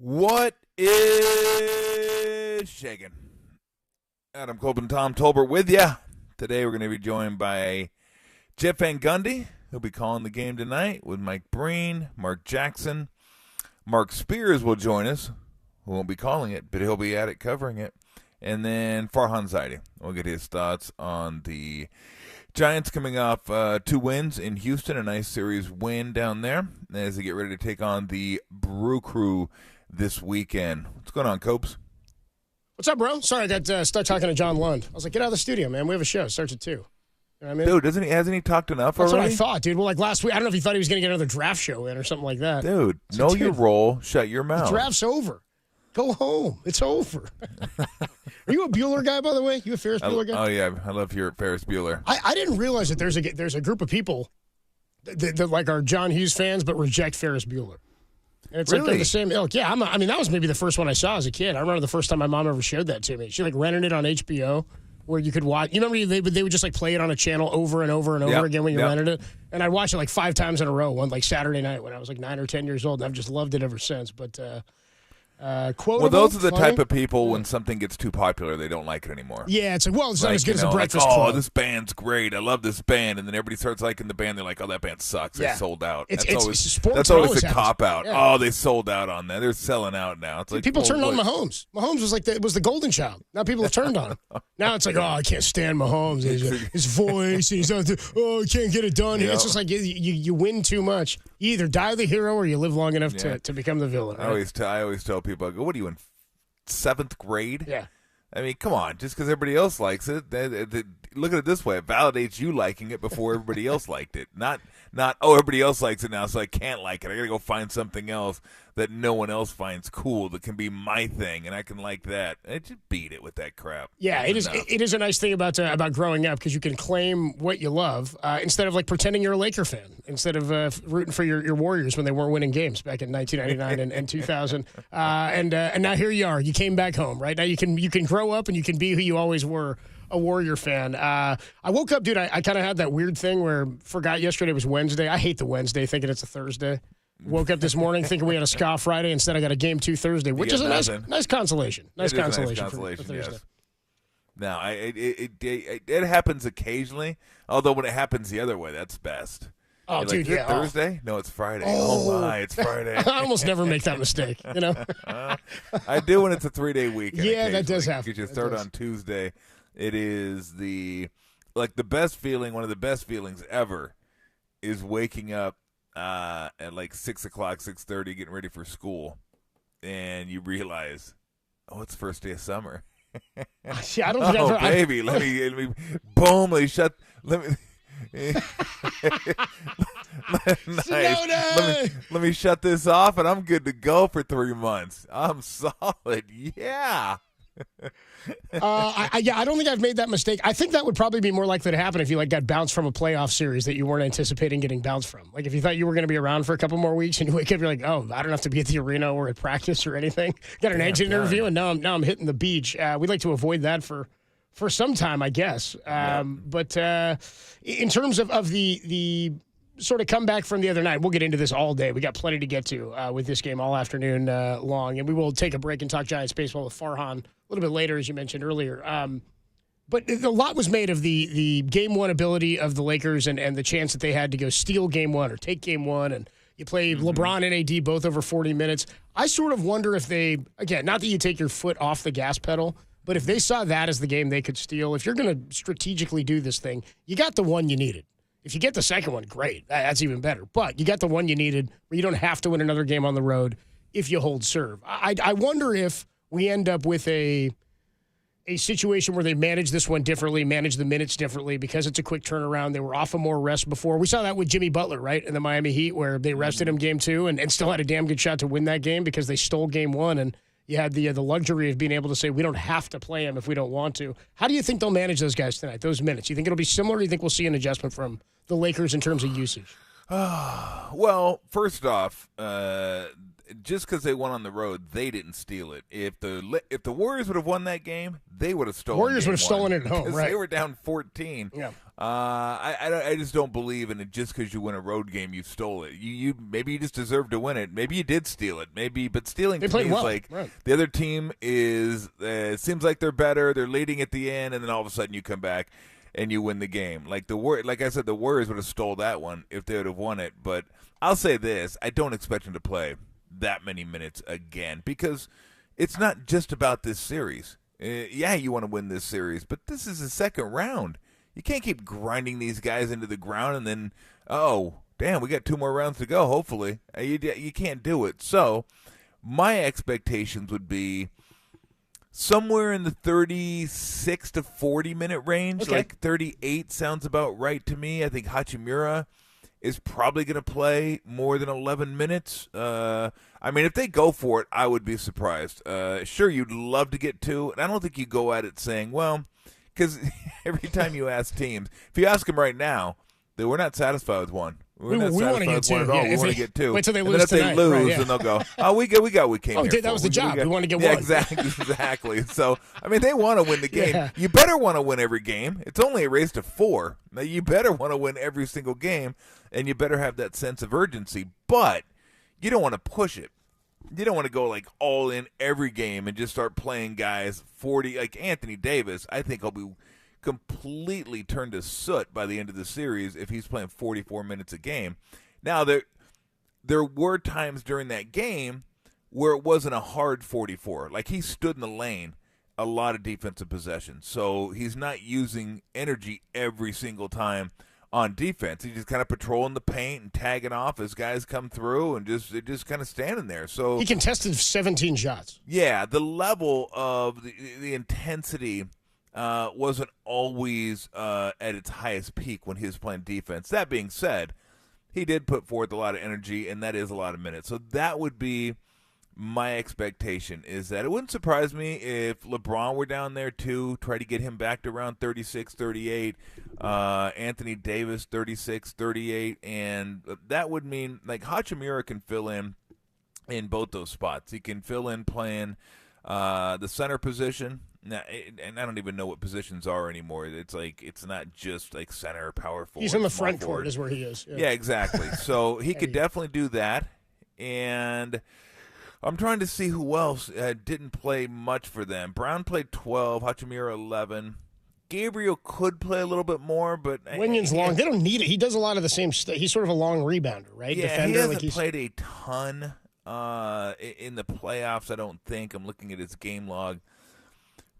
What is shaking? Adam Kolb and Tom Tolbert with you. Today we're going to be joined by Jeff Van Gundy. He'll be calling the game tonight with Mike Breen, Mark Jackson. Mark Spears will join us, who won't be calling it, but he'll be at it covering it. And then Farhan Zaidi. We'll get his thoughts on the Giants coming off 2 wins in Houston, a nice series win down there, as they get ready to take on the Brew Crew this weekend. What's going on, Copes? What's up, bro? Sorry, I got stuck talking to John Lund. I was like, get out of the studio, man. We have a show. It starts at 2. You know what I mean? Dude, hasn't he talked enough That's already? what I thought, dude. Well, like last week, I don't know if he thought he was going to get another draft show in or something like that. Dude, know your role. Shut your mouth. The draft's over. Go home. It's over. Are you a Bueller guy, by the way? You a Ferris Bueller guy? Oh, yeah. I love your Ferris Bueller. I didn't realize that there's a group of people that like are John Hughes fans but reject Ferris Bueller. And it's like they're the same ilk. Yeah, I mean, that was maybe the first one I saw as a kid. I remember the first time my mom ever showed that to me. She like rented it on HBO where you could watch. You remember they would just like play it on a channel over and over and over again when you rented it? And I'd watch it like 5 times in a row, one like Saturday night when I was like 9 or 10 years old. And I've just loved it ever since. But well, those are the type of people when something gets too popular, they don't like it anymore. Yeah, it's like, well, it's not as good as a Breakfast Club. Club. Oh, this band's great. I love this band. And then everybody starts liking the band. They're like, oh, that band sucks. They sold out. That's always a cop-out. Yeah. Oh, they sold out on that. They're selling out now. It's like people turned on Mahomes. Mahomes was like was the golden child. Now people have turned on him. Now it's like, oh, I can't stand Mahomes. His voice. He's out there, oh, he can't get it done. It's just like you win too much. You either die the hero or you live long enough to become the villain. Right? I always tell people, I go, what are you in 7th grade? Yeah. I mean, come on. Just because everybody else likes it, look at it this way. It validates you liking it before everybody else liked it. Not, oh, everybody else likes it now, so I can't like it. I got to go find something else that no one else finds cool that can be my thing, and I can like that. I just beat it with that crap. Yeah, it is a nice thing about growing up because you can claim what you love instead of like pretending you're a Laker fan, instead of rooting for your Warriors when they weren't winning games back in 1999 and 2000. And now here you are. You came back home, right? Now you can grow up and you can be who you always were, a Warrior fan. I woke up, dude, I kind of had that weird thing where forgot yesterday was Wednesday. I hate the Wednesday, thinking it's a Thursday. Woke up this morning thinking we had a Ska Friday. Instead, I got a Game 2 Thursday, which is a nice consolation. Nice consolation for Thursday. Yes. No, it happens occasionally, although when it happens the other way, that's best. Oh, You're dude, like, Thursday? No, it's Friday. Oh, my, it's Friday. I almost never make that mistake, you know? I do when it's a 3-day weekend. Yeah, that does happen. Because you start on Tuesday. It is the best feeling, one of the best feelings ever is waking up at like 6 o'clock, 6:30, getting ready for school. And you realize, oh, it's the first day of summer. See, I don't think oh, baby, let me, boom, let me shut this off, and I'm good to go for 3 months. I'm solid, yeah. I don't think I've made that mistake. I think that would probably be more likely to happen if you like got bounced from a playoff series that you weren't anticipating getting bounced from. Like if you thought you were going to be around for a couple more weeks and you wake up, you're like, oh, I don't have to be at the arena or at practice or anything. Got an exit interview and now I'm hitting the beach. We'd like to avoid that for some time, I guess. But in terms of the sort of comeback from the other night, we'll get into this all day. We got plenty to get to with this game all afternoon long, and we will take a break and talk Giants baseball with Farhan a little bit later, as you mentioned earlier. But a lot was made of the Game 1 ability of the Lakers and the chance that they had to go steal Game 1 or take Game 1, and you play LeBron and AD both over 40 minutes. I sort of wonder if they, again, not that you take your foot off the gas pedal, but if they saw that as the game they could steal, if you're going to strategically do this thing, you got the one you needed. If you get the second one, great. That's even better. But you got the one you needed where you don't have to win another game on the road if you hold serve. I wonder if we end up with a situation where they manage this one differently, manage the minutes differently because it's a quick turnaround. They were off of more rest before. We saw that with Jimmy Butler, right, in the Miami Heat where they rested him Game 2 and still had a damn good shot to win that game because they stole Game 1 and you had the luxury of being able to say we don't have to play him if we don't want to. How do you think they'll manage those guys tonight, those minutes? You think it'll be similar or do you think we'll see an adjustment from the Lakers in terms of usage? Well, first off, just because they won on the road, they didn't steal it. If the Warriors would have won that game, they would have stolen. Warriors would have stolen it at home, 'cause right? They were down 14. Yeah. I just don't believe in it. Just because you win a road game, you stole it. You maybe you just deserve to win it. Maybe you did steal it. Maybe, but stealing They to me played well, is like right. the other team is. It seems like they're better. They're leading at the end, and then all of a sudden you come back and you win the game. Like I said, the Warriors would have stole that one if they would have won it. But I'll say this: I don't expect them to play that many minutes again because it's not just about this series. Yeah, you want to win this series, but this is the second round. You can't keep grinding these guys into the ground and then, oh, damn, we got 2 more rounds to go, hopefully. You can't do it. So my expectations would be somewhere in the 36 to 40-minute range. Okay. Like 38 sounds about right to me. I think Hachimura is probably going to play more than 11 minutes. I mean, if they go for it, I would be surprised. Sure, you'd love to get 2, and I don't think you go at it saying, well, because every time you ask teams, if you ask them right now, we're not satisfied with 1. We're not we wanna satisfied get with 1 2. at all. Yeah, We if want they- to get 2. wait till they And lose then if tonight, they lose, right, yeah. then they'll go, oh, we got what we came Oh, here that for. was the job. We wanted to get yeah, 1. Exactly. So, I mean, they want to win the game. Yeah. You better want to win every game. It's only a race to 4. Now, you better want to win every single game, and you better have that sense of urgency. But you don't want to push it. You don't want to go like all in every game and just start playing guys 40. Like Anthony Davis, I think he'll be completely turned to soot by the end of the series if he's playing 44 minutes a game. Now, there were times during that game where it wasn't a hard 44. Like he stood in the lane a lot of defensive possessions. So he's not using energy every single time on defense. He's just kind of patrolling the paint and tagging off as guys come through and just kind of standing there. So He contested 17 shots. yeah, the level of the intensity wasn't always at its highest peak when he was playing defense. That being said, he did put forth a lot of energy, and that is a lot of minutes. So that would be my expectation, is that it wouldn't surprise me if LeBron were down there too, try to get him back to around 36, 38, Anthony Davis 36, 38, and that would mean like Hachimura can fill in both those spots. He can fill in playing the center position. Now, and I don't even know what positions are anymore. It's like it's not just like center, power forward. He's in the small front forward. court is where he is. Yeah, exactly. So he could definitely do that. And I'm trying to see who else didn't play much for them. Brown played 12, Hachimura 11. Gabriel could play a little bit more, but Winyon's long. They don't need it. He does a lot of the same stuff. He's sort of a long rebounder, right? Yeah, Defender. he hasn't like he's, played a ton in the playoffs, I don't think. I'm looking at his game log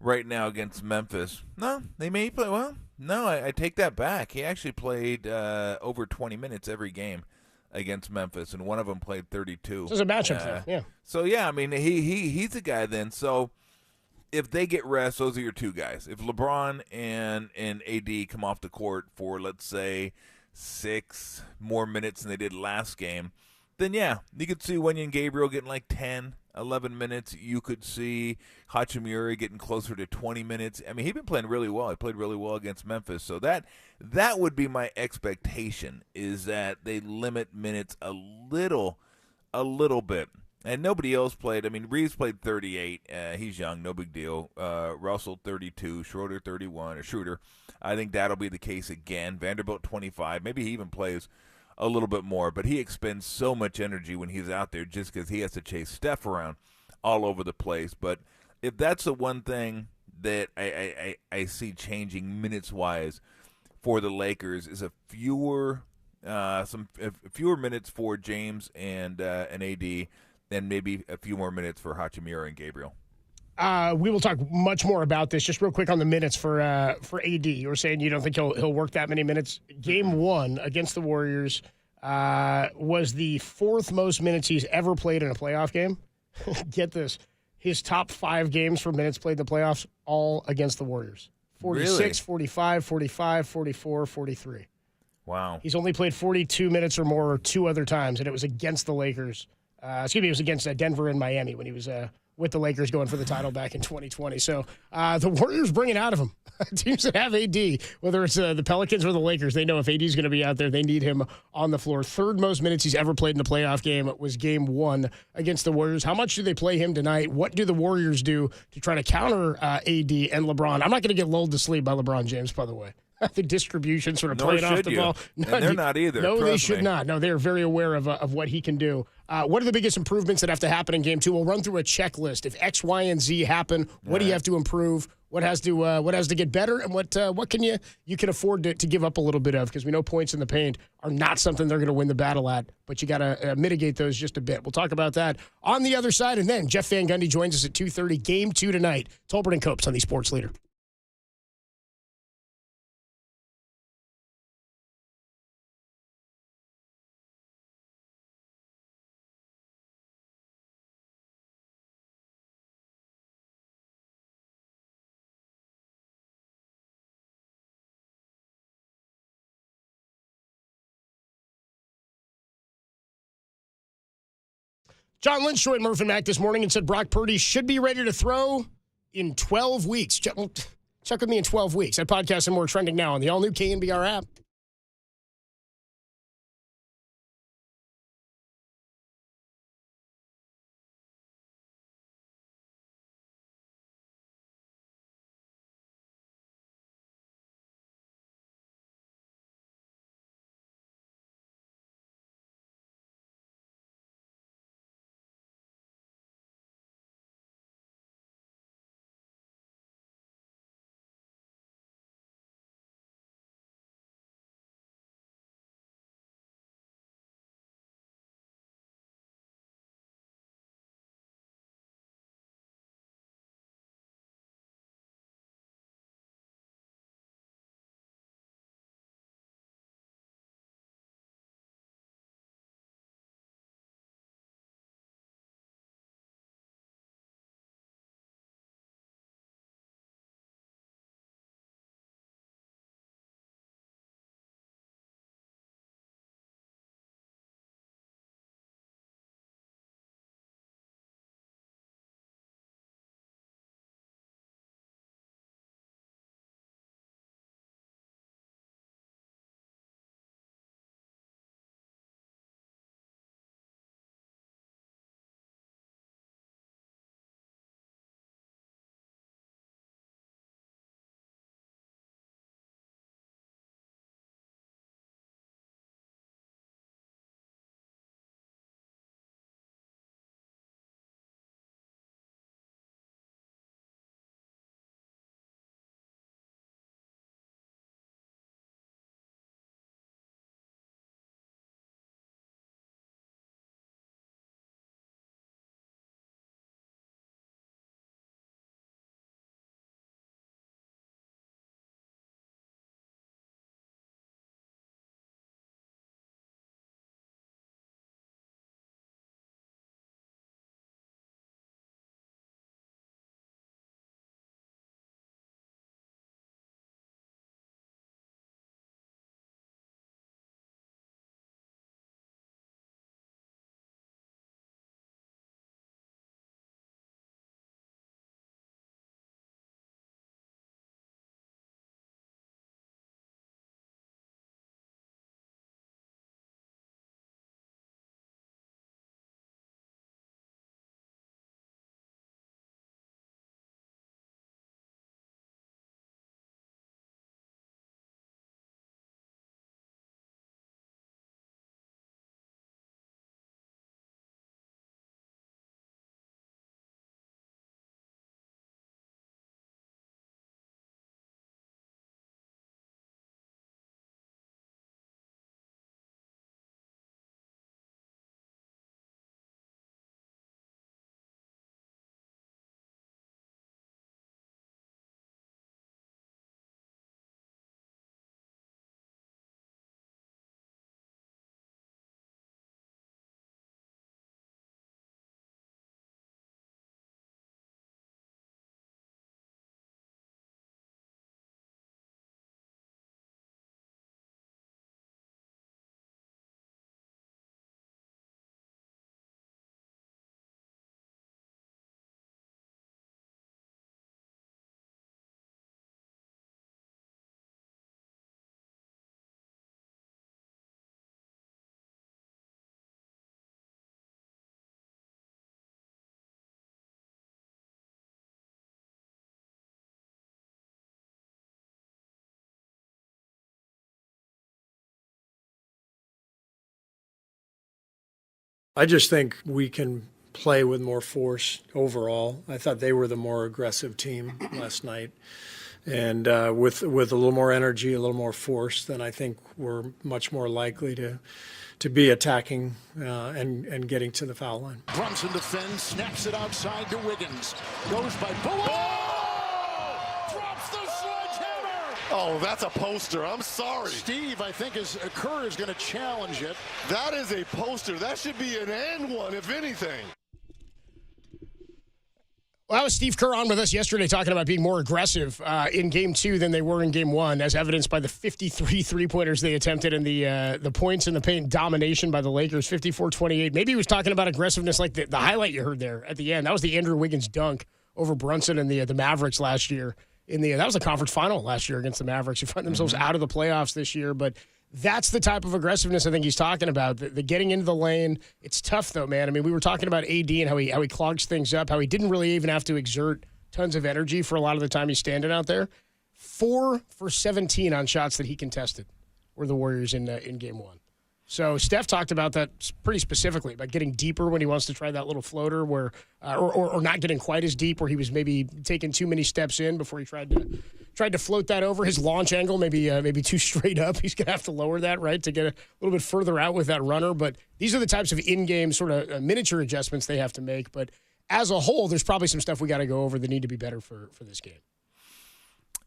right now against Memphis. No, they may play well. No, I take that back. He actually played over 20 minutes every game against Memphis, and one of them played 32. This is a matchup thing, yeah. So, yeah, I mean, he's a guy then. So, if they get rest, those are your 2 guys. If LeBron and AD come off the court for, let's say, 6 more minutes than they did last game, then, yeah, you could see Wenyen and Gabriel getting like 10, 11 minutes. You could see Hachimura getting closer to 20 minutes. I mean, he's been playing really well. He played really well against Memphis. So that would be my expectation, is that they limit minutes a little bit. And nobody else played. I mean, Reeves played 38. He's young, no big deal. Russell 32, Schroeder 31, or Schroeder. I think that'll be the case again. Vanderbilt 25. Maybe he even plays a little bit more, but he expends so much energy when he's out there just because he has to chase Steph around all over the place. But if that's the one thing that I see changing minutes-wise for the Lakers is fewer minutes for James and AD, and maybe a few more minutes for Hachimura and Gabriel. We will talk much more about this. Just real quick on the minutes for AD. You were saying you don't think he'll work that many minutes. Game 1 against the Warriors was the 4th most minutes he's ever played in a playoff game. Get this. His top 5 games for minutes played in the playoffs, all against the Warriors. 46, Really? 45, 45, 44, 43. Wow. He's only played 42 minutes or more 2 other times, and it was against the Lakers. It was against Denver and Miami when he was with the Lakers going for the title back in 2020. So the Warriors bring it out of them. Teams that have AD, whether it's the Pelicans or the Lakers, they know if AD is going to be out there, they need him on the floor. Third most minutes he's ever played in a playoff game was game 1 against the Warriors. How much do they play him tonight? What do the Warriors do to try to counter AD and LeBron? I'm not going to get lulled to sleep by LeBron James, by the way. The distribution sort of playing off the ball. No, and they're not either. No, they should me. not. No, they're very aware of what he can do. What are the biggest improvements that have to happen in game 2? We'll run through a checklist. If X, Y, and Z happen, what do you have to improve? What has to get better, and what can you can afford to give up a little bit of? Because we know points in the paint are not something they're going to win the battle at, but you got to mitigate those just a bit. We'll talk about that on the other side, and then Jeff Van Gundy joins us at 2:30. Game 2 tonight. Tolbert and Copes on the Sports Leader. John Lynch joined Murph and Mac this morning and said Brock Purdy should be ready to throw in 12 weeks. Check with me in 12 weeks. That podcast and more trending now on the all-new KNBR app. I just think we can play with more force overall. I thought they were the more aggressive team last night. And with a little more energy, a little more force, then I think we're much more likely to be attacking and getting to the foul line. Brunson defends, snaps it outside to Wiggins. Goes by drops the sledgehammer. Oh, that's a poster. I'm sorry. Steve, I think Kerr is going to challenge it. That is a poster. That should be an and one, if anything. Well, that was Steve Kerr on with us yesterday talking about being more aggressive in Game 2 than they were in Game 1, as evidenced by the 53 three-pointers they attempted and the points in the paint domination by the Lakers, 54-28. Maybe he was talking about aggressiveness like the highlight you heard there at the end. That was the Andrew Wiggins dunk over Brunson and the Mavericks last year. That was a conference final last year against the Mavericks, who find themselves out of the playoffs this year. But that's the type of aggressiveness I think he's talking about. The getting into the lane. It's tough, though, man. I mean, we were talking about AD and how he clogs things up, how he didn't really even have to exert tons of energy for a lot of the time he's standing out there. 4 for 17 on shots that he contested were the Warriors in Game 1. So Steph talked about that pretty specifically, about getting deeper when he wants to try that little floater, where or not getting quite as deep, where he was maybe taking too many steps in before he tried to float that over. His launch angle maybe too straight up. He's gonna have to lower that, right, to get a little bit further out with that runner. But these are the types of in-game sort of miniature adjustments they have to make. But as a whole, there's probably some stuff we got to go over that need to be better for this game.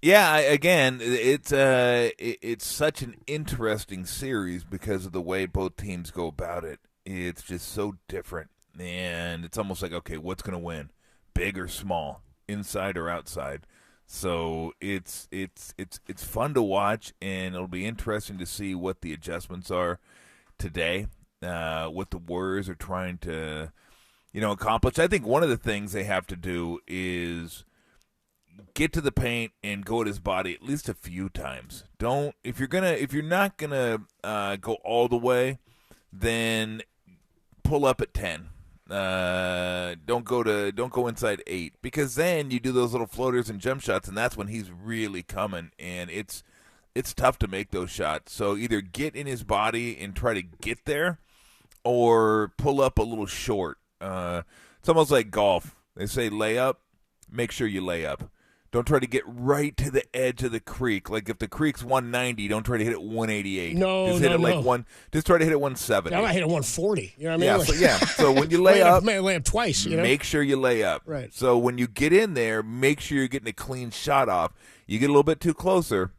Yeah, again, it's such an interesting series because of the way both teams go about it. It's just so different, and it's almost like, okay, what's going to win, big or small, inside or outside? So it's fun to watch, and it'll be interesting to see what the adjustments are today, what the Warriors are trying to, accomplish. I think one of the things they have to do is get to the paint and go at his body at least a few times. If you're not gonna go all the way, then pull up at 10. Don't go inside 8, because then you do those little floaters and jump shots, and that's when he's really coming, and it's tough to make those shots. So either get in his body and try to get there, or pull up a little short. It's almost like golf. They say lay up. Make sure you lay up. Don't try to get right to the edge of the creek. Like if the creek's 190, don't try to hit it 188. Just try to hit it 170. I might hit it 140. You know what I mean? So when you lay up twice. Make sure you lay up. Right. So when you get in there, make sure you're getting a clean shot off. You get a little bit too closer.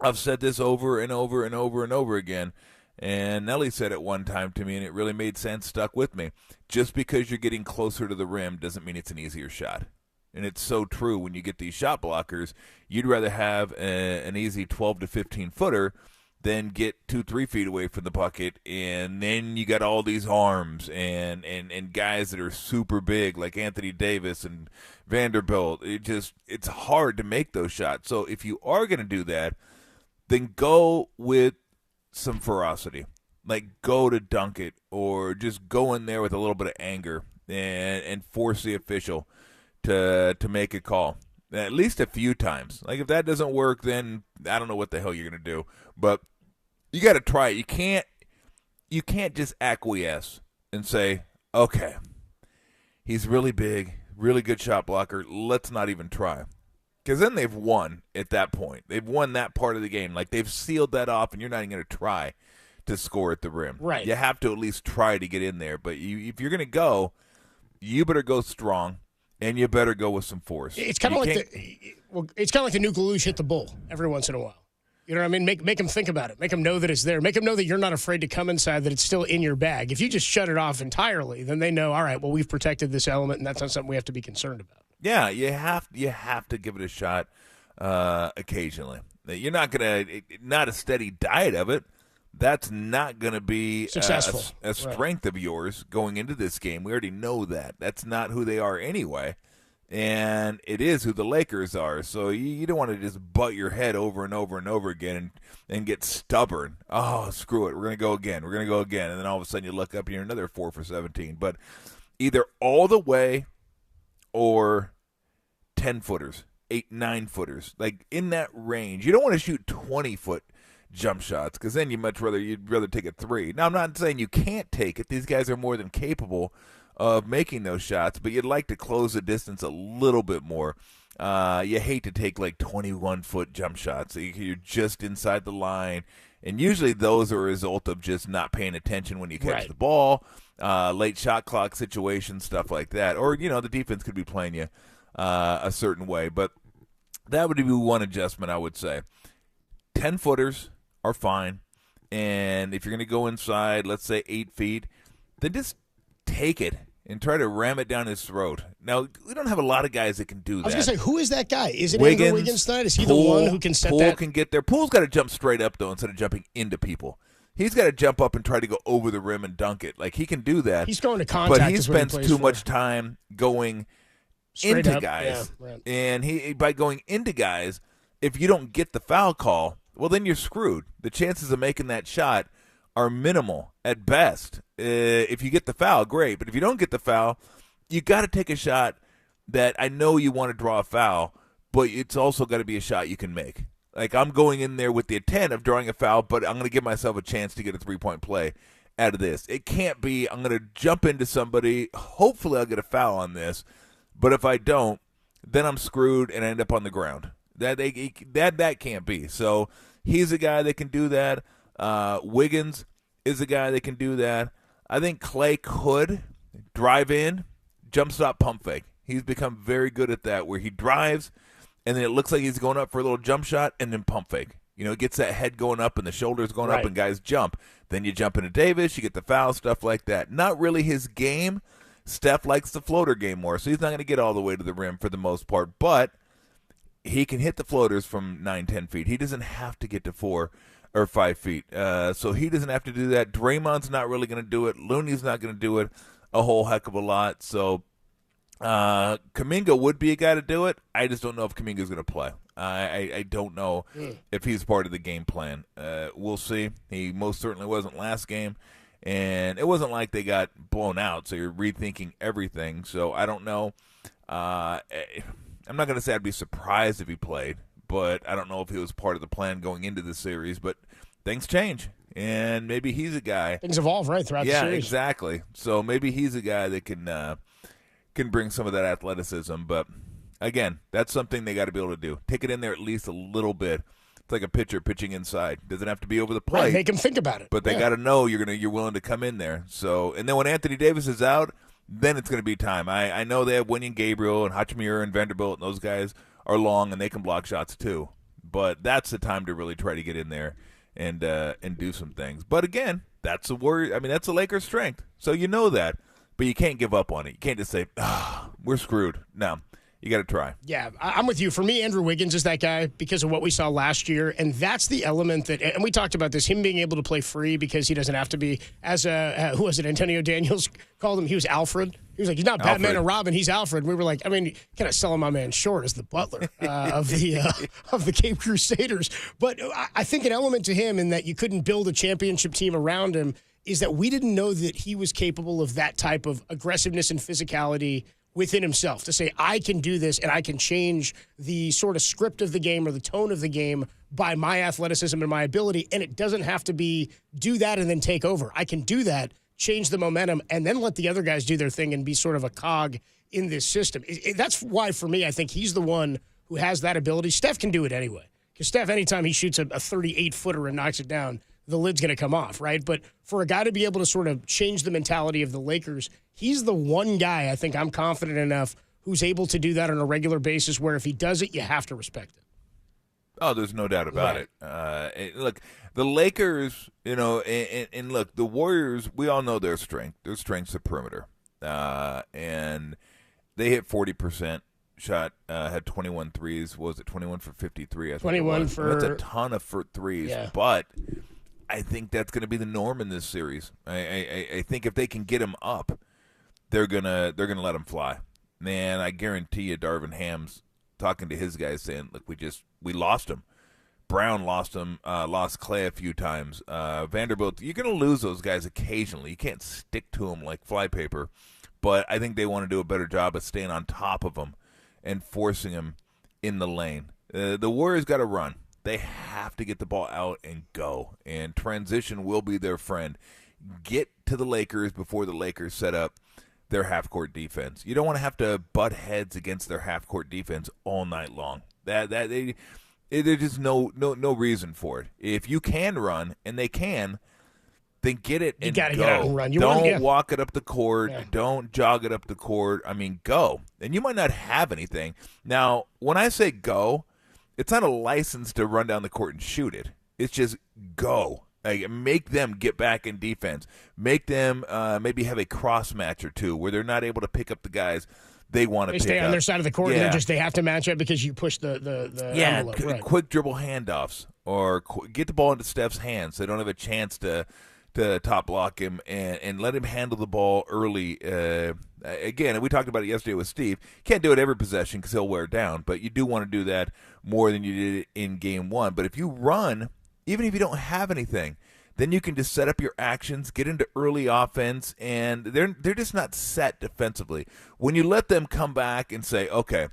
I've said this over and over and over and over again. And Nelly said it one time to me, and it really made sense, stuck with me. Just because you're getting closer to the rim doesn't mean it's an easier shot. And it's so true when you get these shot blockers. You'd rather have an easy 12 to 15 footer than get 2-3 feet away from the bucket, and then you got all these arms and guys that are super big like Anthony Davis and Vanderbilt. It's hard to make those shots. So if you are going to do that, then go with some ferocity. Like go to dunk it, or just go in there with a little bit of anger and force the official to make a call at least a few times. Like if that doesn't work, then I don't know what the hell you're gonna do. But you got to try it. You can't just acquiesce and say, okay, he's really big, really good shot blocker. Let's not even try, because then they've won at that point. They've won that part of the game. Like they've sealed that off, and you're not even gonna try to score at the rim. Right. You have to at least try to get in there. But if you're gonna go, you better go strong. And you better go with some force. It's kind of like the Nuke Lelouch hit the bull every once in a while. You know what I mean? Make him think about it. Make him know that it's there. Make him know that you're not afraid to come inside, that it's still in your bag. If you just shut it off entirely, then they know, all right, well, we've protected this element, and that's not something we have to be concerned about. Yeah, you have to give it a shot occasionally. You're not not a steady diet of it. That's not going to be successful. A strength of yours going into this game. We already know that. That's not who they are anyway. And it is who the Lakers are. So you don't want to just butt your head over and over and over again and get stubborn. Oh, screw it. We're going to go again. We're going to go again. And then all of a sudden you look up and you're another 4 for 17. But either all the way or 10-footers, 8, 9-footers. Like in that range. You don't want to shoot 20-foot jump shots, because then you'd rather take a three. Now, I'm not saying you can't take it. These guys are more than capable of making those shots, but you'd like to close the distance a little bit more. You hate to take like 21-foot jump shots. You're just inside the line, and usually those are a result of just not paying attention when you catch the ball, late shot clock situations, stuff like that. Or, the defense could be playing you a certain way. But that would be one adjustment, I would say. 10-footers are fine, and if you're going to go inside, let's say 8 feet, then just take it and try to ram it down his throat. Now, we don't have a lot of guys that can do that. I was going to say, who is that guy? Is it Andrew Wiggins tonight? Is he the one who can set Poole that? Can get there. Poole's got to jump straight up, though, instead of jumping into people. He's got to jump up and try to go over the rim and dunk it. Like, he can do that. He's going to contact. But he spends too much time going straight into up. guys. Yeah, right. And by going into guys, if you don't get the foul call, well, then you're screwed. The chances of making that shot are minimal at best. If you get the foul, great. But if you don't get the foul, you got to take a shot that I know you want to draw a foul, but it's also got to be a shot you can make. Like, I'm going in there with the intent of drawing a foul, but I'm going to give myself a chance to get a three-point play out of this. It can't be I'm going to jump into somebody, hopefully I'll get a foul on this, but if I don't, then I'm screwed and I end up on the ground. That can't be. So he's a guy that can do that. Wiggins is a guy that can do that. I think Clay could drive in, jump stop, pump fake. He's become very good at that, where he drives, and then it looks like he's going up for a little jump shot, and then pump fake. It gets that head going up and the shoulders going up, and guys jump. Then you jump into Davis, you get the foul, stuff like that. Not really his game. Steph likes the floater game more, so he's not going to get all the way to the rim for the most part, but he can hit the floaters from 9-10 feet. He doesn't have to get to 4 or 5 feet. So he doesn't have to do that. Draymond's not really going to do it. Looney's not going to do it a whole heck of a lot. So Kuminga would be a guy to do it. I just don't know if Kuminga's going to play. I don't know if he's part of the game plan. We'll see. He most certainly wasn't last game. And it wasn't like they got blown out, so you're rethinking everything. So I don't know. I'm not going to say I'd be surprised if he played, but I don't know if he was part of the plan going into the series. But things change, and maybe he's a guy. Things evolve, right, throughout the series. Yeah, exactly. So maybe he's a guy that can bring some of that athleticism. But, again, that's something they got to be able to do. Take it in there at least a little bit. It's like a pitcher pitching inside. Doesn't have to be over the plate. Right, make him think about it. But they got to know you're willing to come in there. So, and then when Anthony Davis is out, then it's going to be time. I know they have Winnie and Gabriel and Hachimura and Vanderbilt, and those guys are long and they can block shots too. But that's the time to really try to get in there and do some things. But again, that's a worry. I mean, that's a Lakers' strength. So you know that, but you can't give up on it. You can't just say, we're screwed. No. You got to try. Yeah, I'm with you. For me, Andrew Wiggins is that guy because of what we saw last year, and that's the element that. And we talked about this, him being able to play free because he doesn't have to be as who was it? Antonio Daniels called him. He was Alfred. He was like, he's not Batman or Robin. He's Alfred. We were like, I mean, kind of selling my man short as the butler of the Cape Crusaders. But I think an element to him in that you couldn't build a championship team around him is that we didn't know that he was capable of that type of aggressiveness and physicality within himself to say, I can do this and I can change the sort of script of the game or the tone of the game by my athleticism and my ability. And it doesn't have to be do that and then take over. I can do that, change the momentum, and then let the other guys do their thing and be sort of a cog in this system. That's why, for me, I think he's the one who has that ability. Steph can do it anyway. Because Steph, anytime he shoots a 38-footer and knocks it down, the lid's going to come off, right? But for a guy to be able to sort of change the mentality of the Lakers, he's the one guy I think I'm confident enough who's able to do that on a regular basis where if he does it, you have to respect it. Oh, there's no doubt about it. Look, the Lakers, and look, the Warriors, we all know their strength. Their strength's the perimeter. And they hit 40%. Shot, had 21 threes. Was it 21 for 53? I think 21 for... That's a ton of threes. Yeah. But I think that's going to be the norm in this series. I think if they can get him up, they're gonna let him fly. Man, I guarantee you, Darvin Ham's talking to his guys saying, "Look, we lost him. Brown lost him. Lost Clay a few times. Vanderbilt, you're going to lose those guys occasionally. You can't stick to them like flypaper. But I think they want to do a better job of staying on top of them and forcing him in the lane. The Warriors got to run. They have to get the ball out and go, and transition will be their friend. Get to the Lakers before the Lakers set up their half-court defense. You don't want to have to butt heads against their half-court defense all night long. There's just no reason for it. If you can run, and they can, then get it and you gotta go. get out and run. Don't walk it up the court. Yeah. Don't jog it up the court. I mean, go. And you might not have anything. Now, when I say go, it's not a license to run down the court and shoot it. It's just go. Like, make them get back in defense. Make them maybe have a cross match or two where they're not able to pick up the guys they want to pick up. They stay on their side of the court, and they have to match up because you push the envelope. Right. Quick dribble handoffs, or get the ball into Steph's hands so they don't have a chance to top block him and let him handle the ball early. Again, and we talked about it yesterday with Steve. Can't do it every possession because he'll wear down, but you do want to do that more than you did in game one. But if you run, even if you don't have anything, then you can just set up your actions, get into early offense, and they're just not set defensively. When you let them come back and say, okay,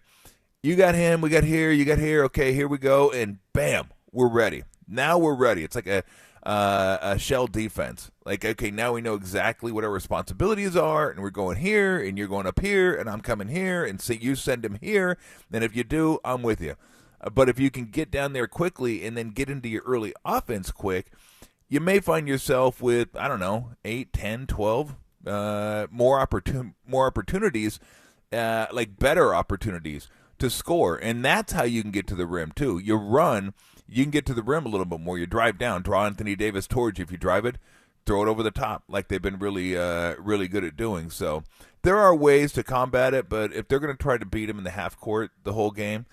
you got him, we got here, you got here, okay, here we go, and bam, we're ready. Now we're ready. It's like a shell defense. Like, okay, now we know exactly what our responsibilities are, and we're going here, and you're going up here, and I'm coming here, and so you send him here, and if you do, I'm with you. But if you can get down there quickly and then get into your early offense quick, you may find yourself with, I don't know, 8, 10, 12 more opportunities, like better opportunities to score. And that's how you can get to the rim, too. You run, you can get to the rim a little bit more. You drive down, draw Anthony Davis towards you. If you drive it, throw it over the top like they've been really good at doing. So there are ways to combat it, but if they're going to try to beat him in the half court the whole game,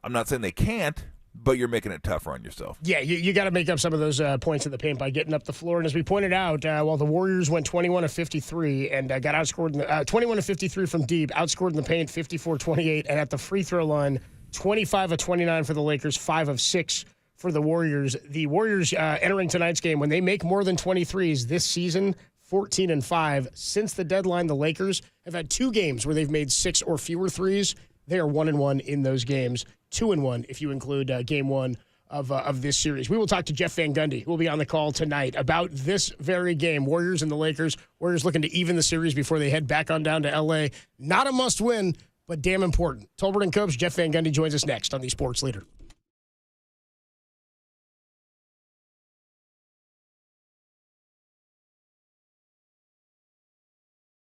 I'm not saying they can't, but you're making it tougher on yourself. Yeah, you got to make up some of those points in the paint by getting up the floor. And as we pointed out, while the Warriors went 21 of 53 and got outscored in the 21 of 53 from deep, outscored in the paint 54-28, and at the free throw line 25 of 29 for the Lakers, 5 of 6 for the Warriors. The Warriors entering tonight's game, when they make more than 23s this season, 14-5. Since the deadline, the Lakers have had 2 games where they've made 6 or fewer threes. They are 1-1 in those games, 2-1 if you include game 1 of this series. We will talk to Jeff Van Gundy, who will be on the call tonight, about this very game, Warriors and the Lakers. Warriors looking to even the series before they head back on down to L.A. Not a must-win, but damn important. Tolbert and Cobes, Jeff Van Gundy joins us next on the Sports Leader.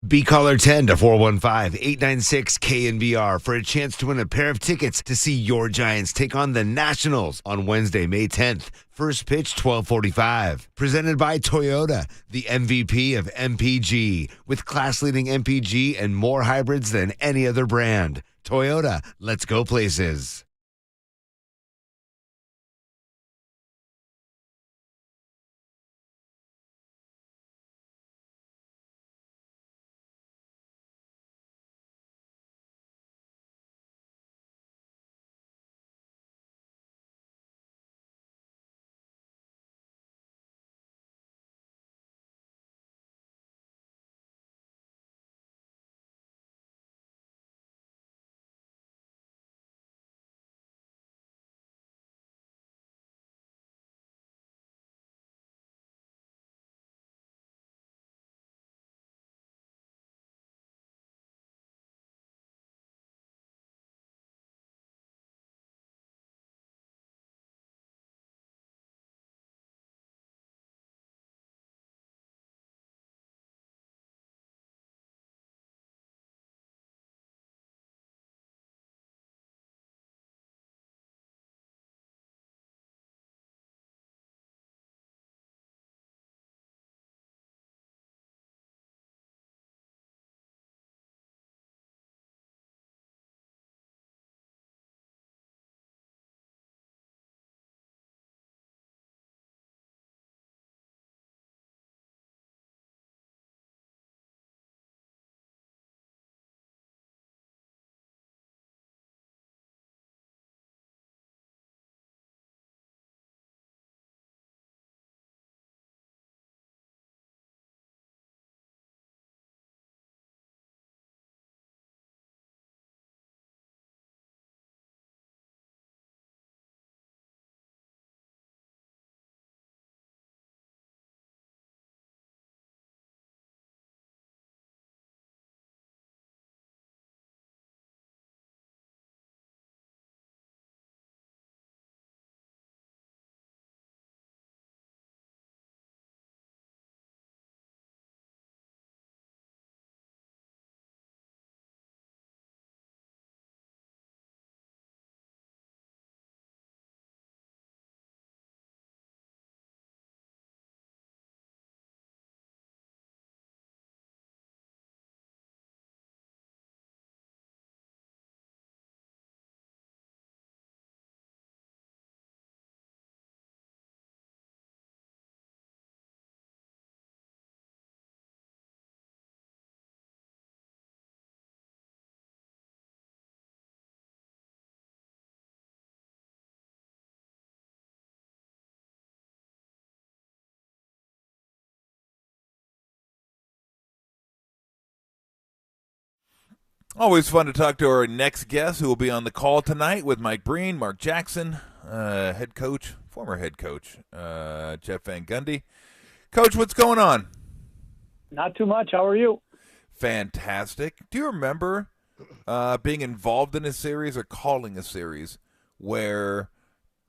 Be caller 10 to 415-896 KNBR for a chance to win a pair of tickets to see your Giants take on the Nationals on Wednesday, May 10th. First pitch, 12:45. Presented by Toyota, the MVP of MPG, with class-leading MPG and more hybrids than any other brand. Toyota, let's go places. Always fun to talk to our next guest who will be on the call tonight with Mike Breen, Mark Jackson, head coach, former head coach, Jeff Van Gundy. Coach, what's going on? Not too much. How are you? Fantastic. Do you remember being involved in a series or calling a series where,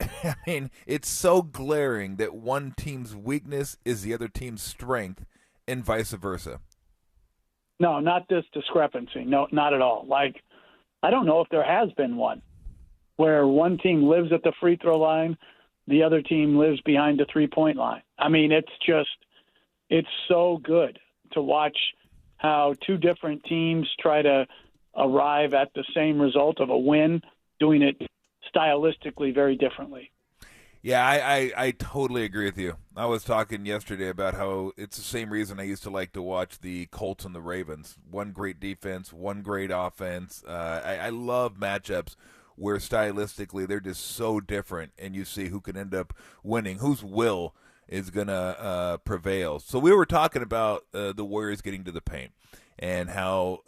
I mean, it's so glaring that one team's weakness is the other team's strength and vice versa? No, not this discrepancy. No, not at all. Like, I don't know if there has been one where one team lives at the free throw line, the other team lives behind the 3-point line. I mean, it's so good to watch how two different teams try to arrive at the same result of a win, doing it stylistically very differently. Yeah, I totally agree with you. I was talking yesterday about how it's the same reason I used to like to watch the Colts and the Ravens. One great defense, one great offense. I love matchups where stylistically they're just so different, and you see who can end up winning, whose will is going to prevail. So we were talking about the Warriors getting to the paint and how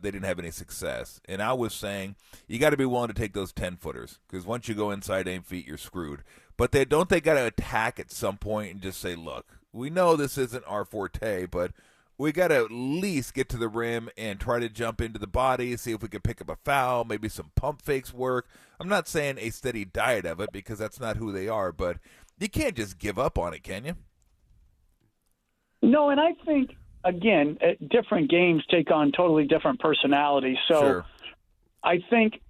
they didn't have any success. And I was saying you got to be willing to take those 10-footers because once you go inside 8 feet, you're screwed. But they got to attack at some point and just say, look, we know this isn't our forte, but we got to at least get to the rim and try to jump into the body, see if we can pick up a foul, maybe some pump fakes work. I'm not saying a steady diet of it because that's not who they are, but you can't just give up on it, can you? No, and I think, again, different games take on totally different personalities. So Sure. I think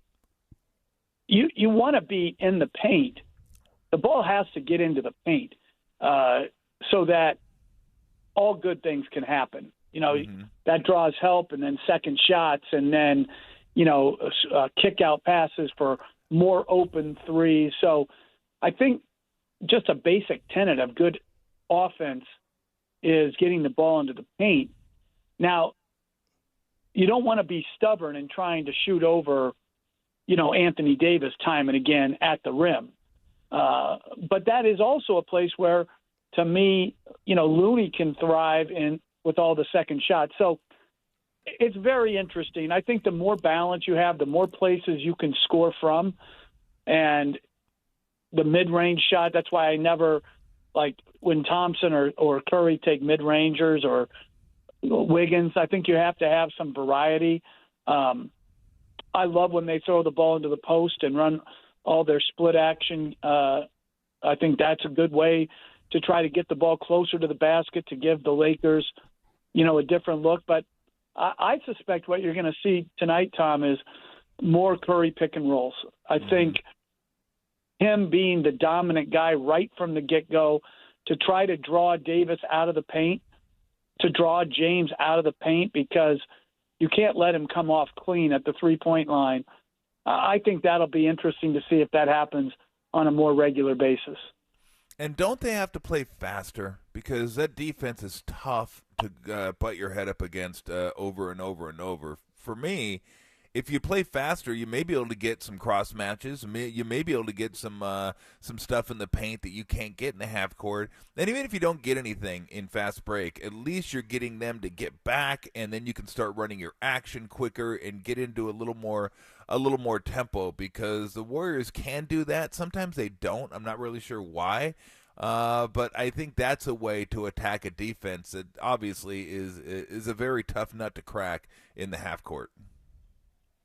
you want to be in the paint. The ball has to get into the paint so that all good things can happen. You know, that draws help, and then second shots, and then, kick out passes for more open threes. So I think just a basic tenet of good offense is getting the ball into the paint. Now, you don't want to be stubborn and trying to shoot over, Anthony Davis time and again at the rim. But that is also a place where, to me, Looney can thrive with all the second shots. So it's very interesting. I think the more balance you have, the more places you can score from. And the mid-range shot, that's why I never, like when Thompson or Curry take mid-rangers or Wiggins, I think you have to have some variety. I love when they throw the ball into the post and run all their split action. I think that's a good way to try to get the ball closer to the basket to give the Lakers, a different look. But I suspect what you're going to see tonight, Tom, is more Curry pick and rolls. I think him being the dominant guy right from the get-go to try to draw Davis out of the paint, to draw James out of the paint, because you can't let him come off clean at the three-point line. I think that'll be interesting to see if that happens on a more regular basis. And don't they have to play faster? Because that defense is tough to butt your head up against over and over and over. For me, if you play faster, you may be able to get some cross matches. You may be able to get some stuff in the paint that you can't get in the half court. And even if you don't get anything in fast break, at least you're getting them to get back, and then you can start running your action quicker and get into a little more tempo, because the Warriors can do that. Sometimes they don't. I'm not really sure why. But I think that's a way to attack a defense that obviously is a very tough nut to crack in the half court.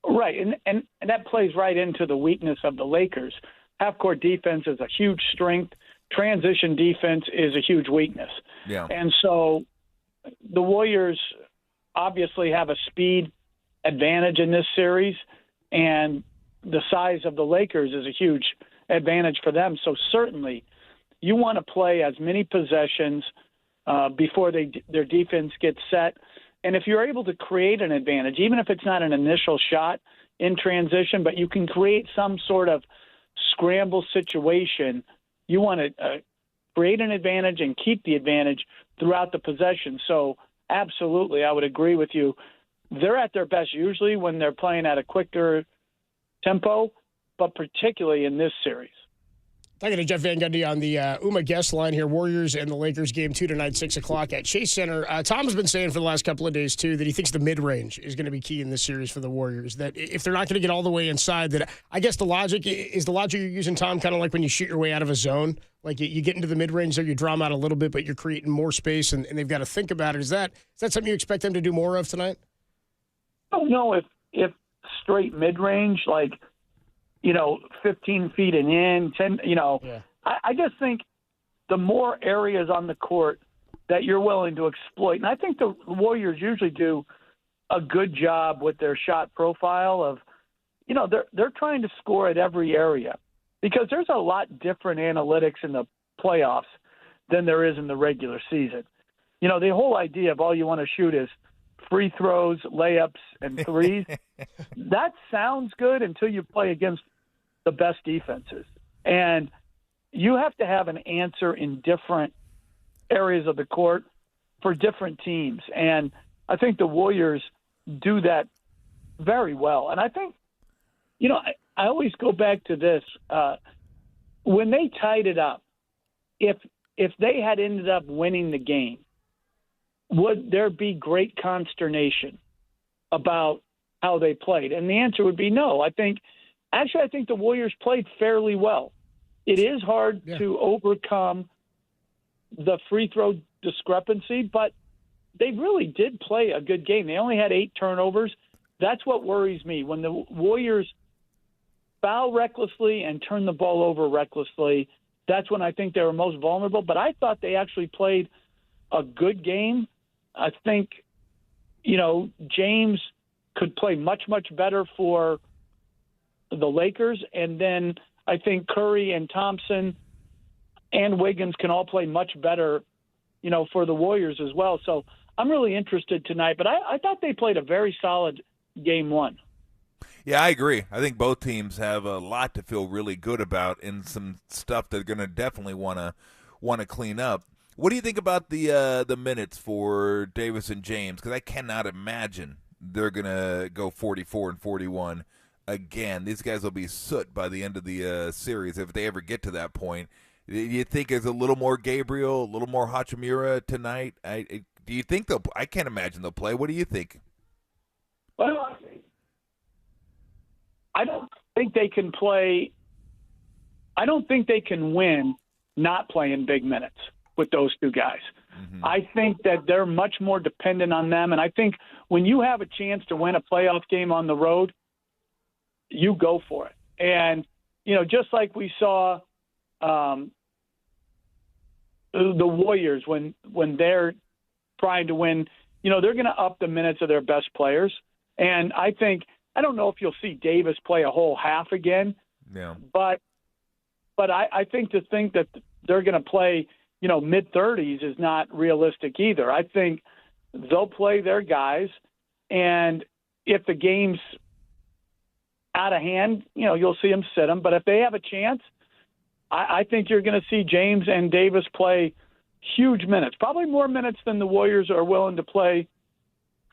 Right, and that plays right into the weakness of the Lakers. Half-court defense is a huge strength. Transition defense is a huge weakness. Yeah. And so the Warriors obviously have a speed advantage in this series, and the size of the Lakers is a huge advantage for them. So certainly you want to play as many possessions before their defense gets set. And if you're able to create an advantage, even if it's not an initial shot in transition, but you can create some sort of scramble situation, you want to create an advantage and keep the advantage throughout the possession. So absolutely, I would agree with you. They're at their best usually when they're playing at a quicker tempo, but particularly in this series. Talking to Jeff Van Gundy on the UMA guest line here. Warriors and the Lakers game 2 tonight, 6 o'clock at Chase Center. Tom's been saying for the last couple of days, too, that he thinks the mid-range is going to be key in this series for the Warriors. That if they're not going to get all the way inside, that I guess the logic you're using, Tom, kind of like when you shoot your way out of a zone. Like you get into the mid-range there, you draw them out a little bit, but you're creating more space, and they've got to think about it. Is that something you expect them to do more of tonight? I don't know if straight mid-range, like, 15 feet and in, 10, Yeah. I just think the more areas on the court that you're willing to exploit, and I think the Warriors usually do a good job with their shot profile of, they're trying to score at every area because there's a lot different analytics in the playoffs than there is in the regular season. The whole idea of all you want to shoot is free throws, layups, and threes. That sounds good until you play against the best defenses. And you have to have an answer in different areas of the court for different teams. And I think the Warriors do that very well. And I think, I always go back to this. When they tied it up, if they had ended up winning the game, would there be great consternation about how they played? And the answer would be no. I think the Warriors played fairly well. It is hard to overcome the free throw discrepancy, but they really did play a good game. They only had 8 turnovers. That's what worries me. When the Warriors foul recklessly and turn the ball over recklessly, that's when I think they were most vulnerable. But I thought they actually played a good game. I think, James could play much, much better for the Lakers. And then I think Curry and Thompson and Wiggins can all play much better, for the Warriors as well. So I'm really interested tonight. But I thought they played a very solid game one. Yeah, I agree. I think both teams have a lot to feel really good about and some stuff they're going to definitely want to clean up. What do you think about the minutes for Davis and James? Because I cannot imagine they're going to go 44 and 41 again. These guys will be soot by the end of the series if they ever get to that point. Do you think it's a little more Gabriel, a little more Hachimura tonight? Do you think they'll? I can't imagine they'll play. What do you think? Well, I don't think they can play. I don't think they can win not playing big minutes with those two guys. Mm-hmm. I think that they're much more dependent on them. And I think when you have a chance to win a playoff game on the road, you go for it. And, just like we saw the Warriors when they're trying to win, they're going to up the minutes of their best players. And I don't know if you'll see Davis play a whole half again. Yeah. But I think to think that they're going to play, mid-30s is not realistic either. I think they'll play their guys, and if the game's out of hand, you'll see them sit them. But if they have a chance, I think you're going to see James and Davis play huge minutes, probably more minutes than the Warriors are willing to play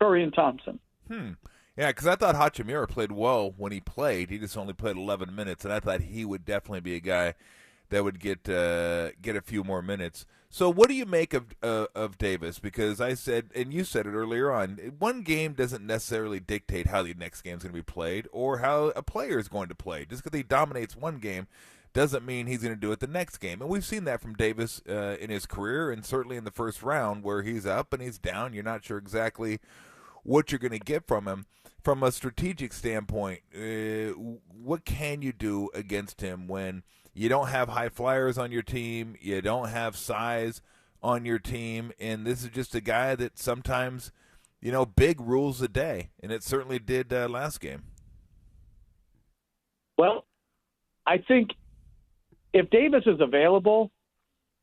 Curry and Thompson. Yeah, because I thought Hachimura played well when he played. He just only played 11 minutes, and I thought he would definitely be a guy that would get a few more minutes. So what do you make of Davis? Because I said, and you said it earlier on, one game doesn't necessarily dictate how the next game is going to be played or how a player is going to play. Just because he dominates one game doesn't mean he's going to do it the next game. And we've seen that from Davis in his career, and certainly in the first round where he's up and he's down. You're not sure exactly what you're going to get from him. From a strategic standpoint, what can you do against him when you don't have high flyers on your team, you don't have size on your team, and this is just a guy that sometimes, big rules the day, and it certainly did last game. Well, I think if Davis is available,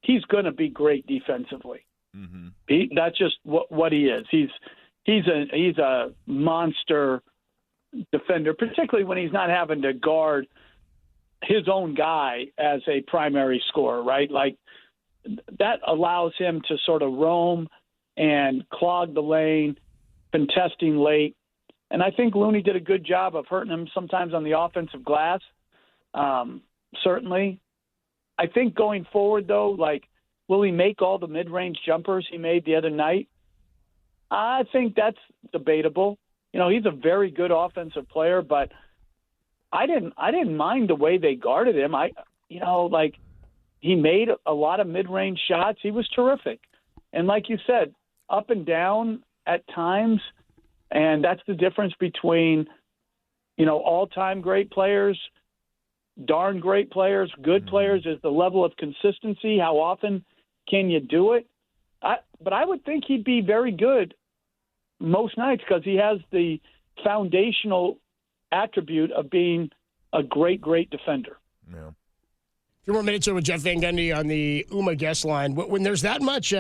he's going to be great defensively. Mm-hmm. That's just what he is. He's a monster defender, particularly when he's not having to guard his own guy as a primary scorer, right? Like that allows him to sort of roam and clog the lane, contesting late. And I think Looney did a good job of hurting him sometimes on the offensive glass, certainly. I think going forward, though, like, will he make all the mid-range jumpers he made the other night? I think that's debatable. He's a very good offensive player, but I didn't mind the way they guarded him. He made a lot of mid-range shots. He was terrific. And like you said, up and down at times, and that's the difference between, all-time great players, darn great players, good players, is the level of consistency. How often can you do it? But I would think he'd be very good most nights because he has the foundational attribute of being a great, great defender. Yeah. A few more minutes here with Jeff Van Gundy on the UMA guest line. When there's that much,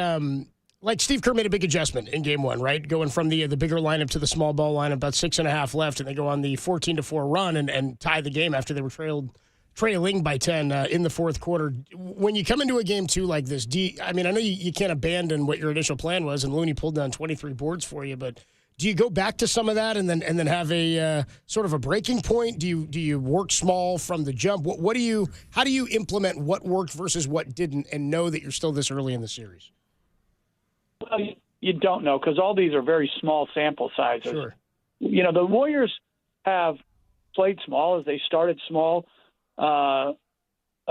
like Steve Kerr made a big adjustment in game one, right? Going from the bigger lineup to the small ball lineup, about 6.5 left, and they go on the 14-4 run and tie the game after they were trailing by 10 in the fourth quarter. When you come into a game two like this, I know you can't abandon what your initial plan was, and Looney pulled down 23 boards for you, but do you go back to some of that and then have a sort of a breaking point? Do you work small from the jump? How do you implement what worked versus what didn't, and know that you're still this early in the series? Well, you don't know because all these are very small sample sizes. Sure. The Warriors have played small as they started small a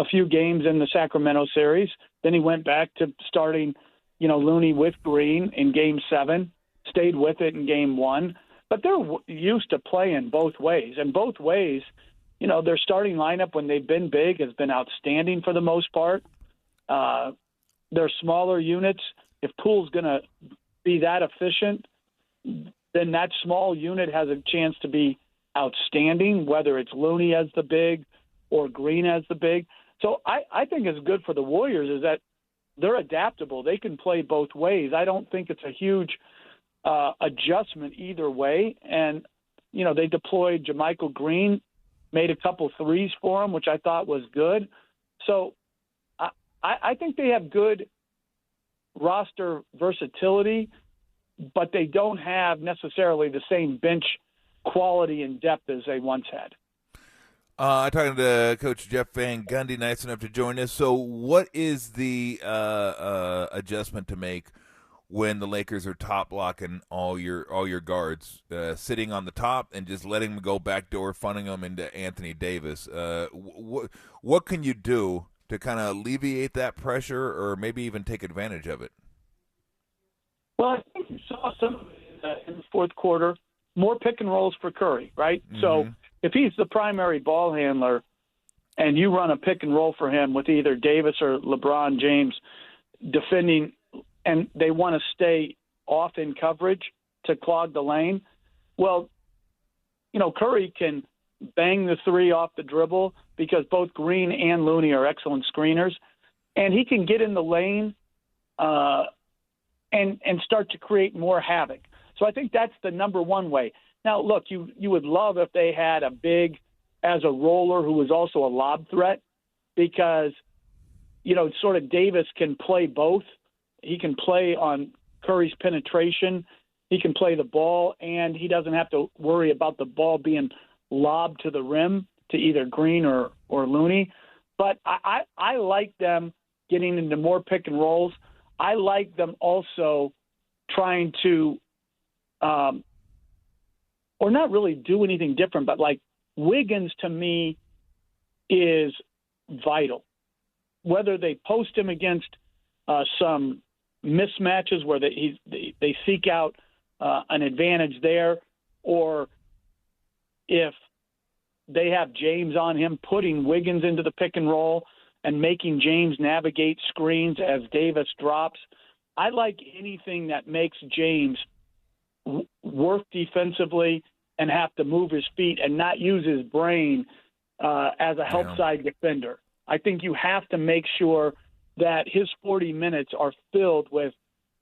few games in the Sacramento series. Then he went back to starting, Looney with Green in Game 7, stayed with it in Game 1. But they're used to playing both ways. And both ways, their starting lineup when they've been big has been outstanding for the most part. Their smaller units, if Poole's going to be that efficient, then that small unit has a chance to be outstanding, whether it's Looney as the big or Green as the big. So I think it's good for the Warriors is that they're adaptable. They can play both ways. I don't think it's a huge adjustment either way. And, they deployed JaMychal Green, made a couple threes for him, which I thought was good. So I think they have good roster versatility, but they don't have necessarily the same bench quality and depth as they once had. Talking to Coach Jeff Van Gundy, nice enough to join us. So what is the adjustment to make when the Lakers are top blocking all your guards, sitting on the top and just letting them go backdoor, funning them into Anthony Davis? What can you do to kind of alleviate that pressure or maybe even take advantage of it? Well, I think you saw some of it in the fourth quarter, more pick and rolls for Curry, right? Mm-hmm. So if he's the primary ball handler and you run a pick and roll for him with either Davis or LeBron James defending and they want to stay off in coverage to clog the lane, well, Curry can bang the three off the dribble because both Green and Looney are excellent screeners, and he can get in the lane and start to create more havoc. So I think that's the number one way. Now, look, you would love if they had a big as a roller who was also a lob threat because, sort of Davis can play both. He can play on Curry's penetration. He can play the ball, and he doesn't have to worry about the ball being lobbed to the rim to either Green or Looney. But I like them getting into more pick and rolls. I like them also trying to or not really do anything different, but like Wiggins to me is vital. Whether they post him against some mismatches where they seek out an advantage there, or if they have James on him, putting Wiggins into the pick and roll and making James navigate screens as Davis drops. I like anything that makes James work defensively and have to move his feet and not use his brain as a help side defender. I think you have to make sure that his 40 minutes are filled with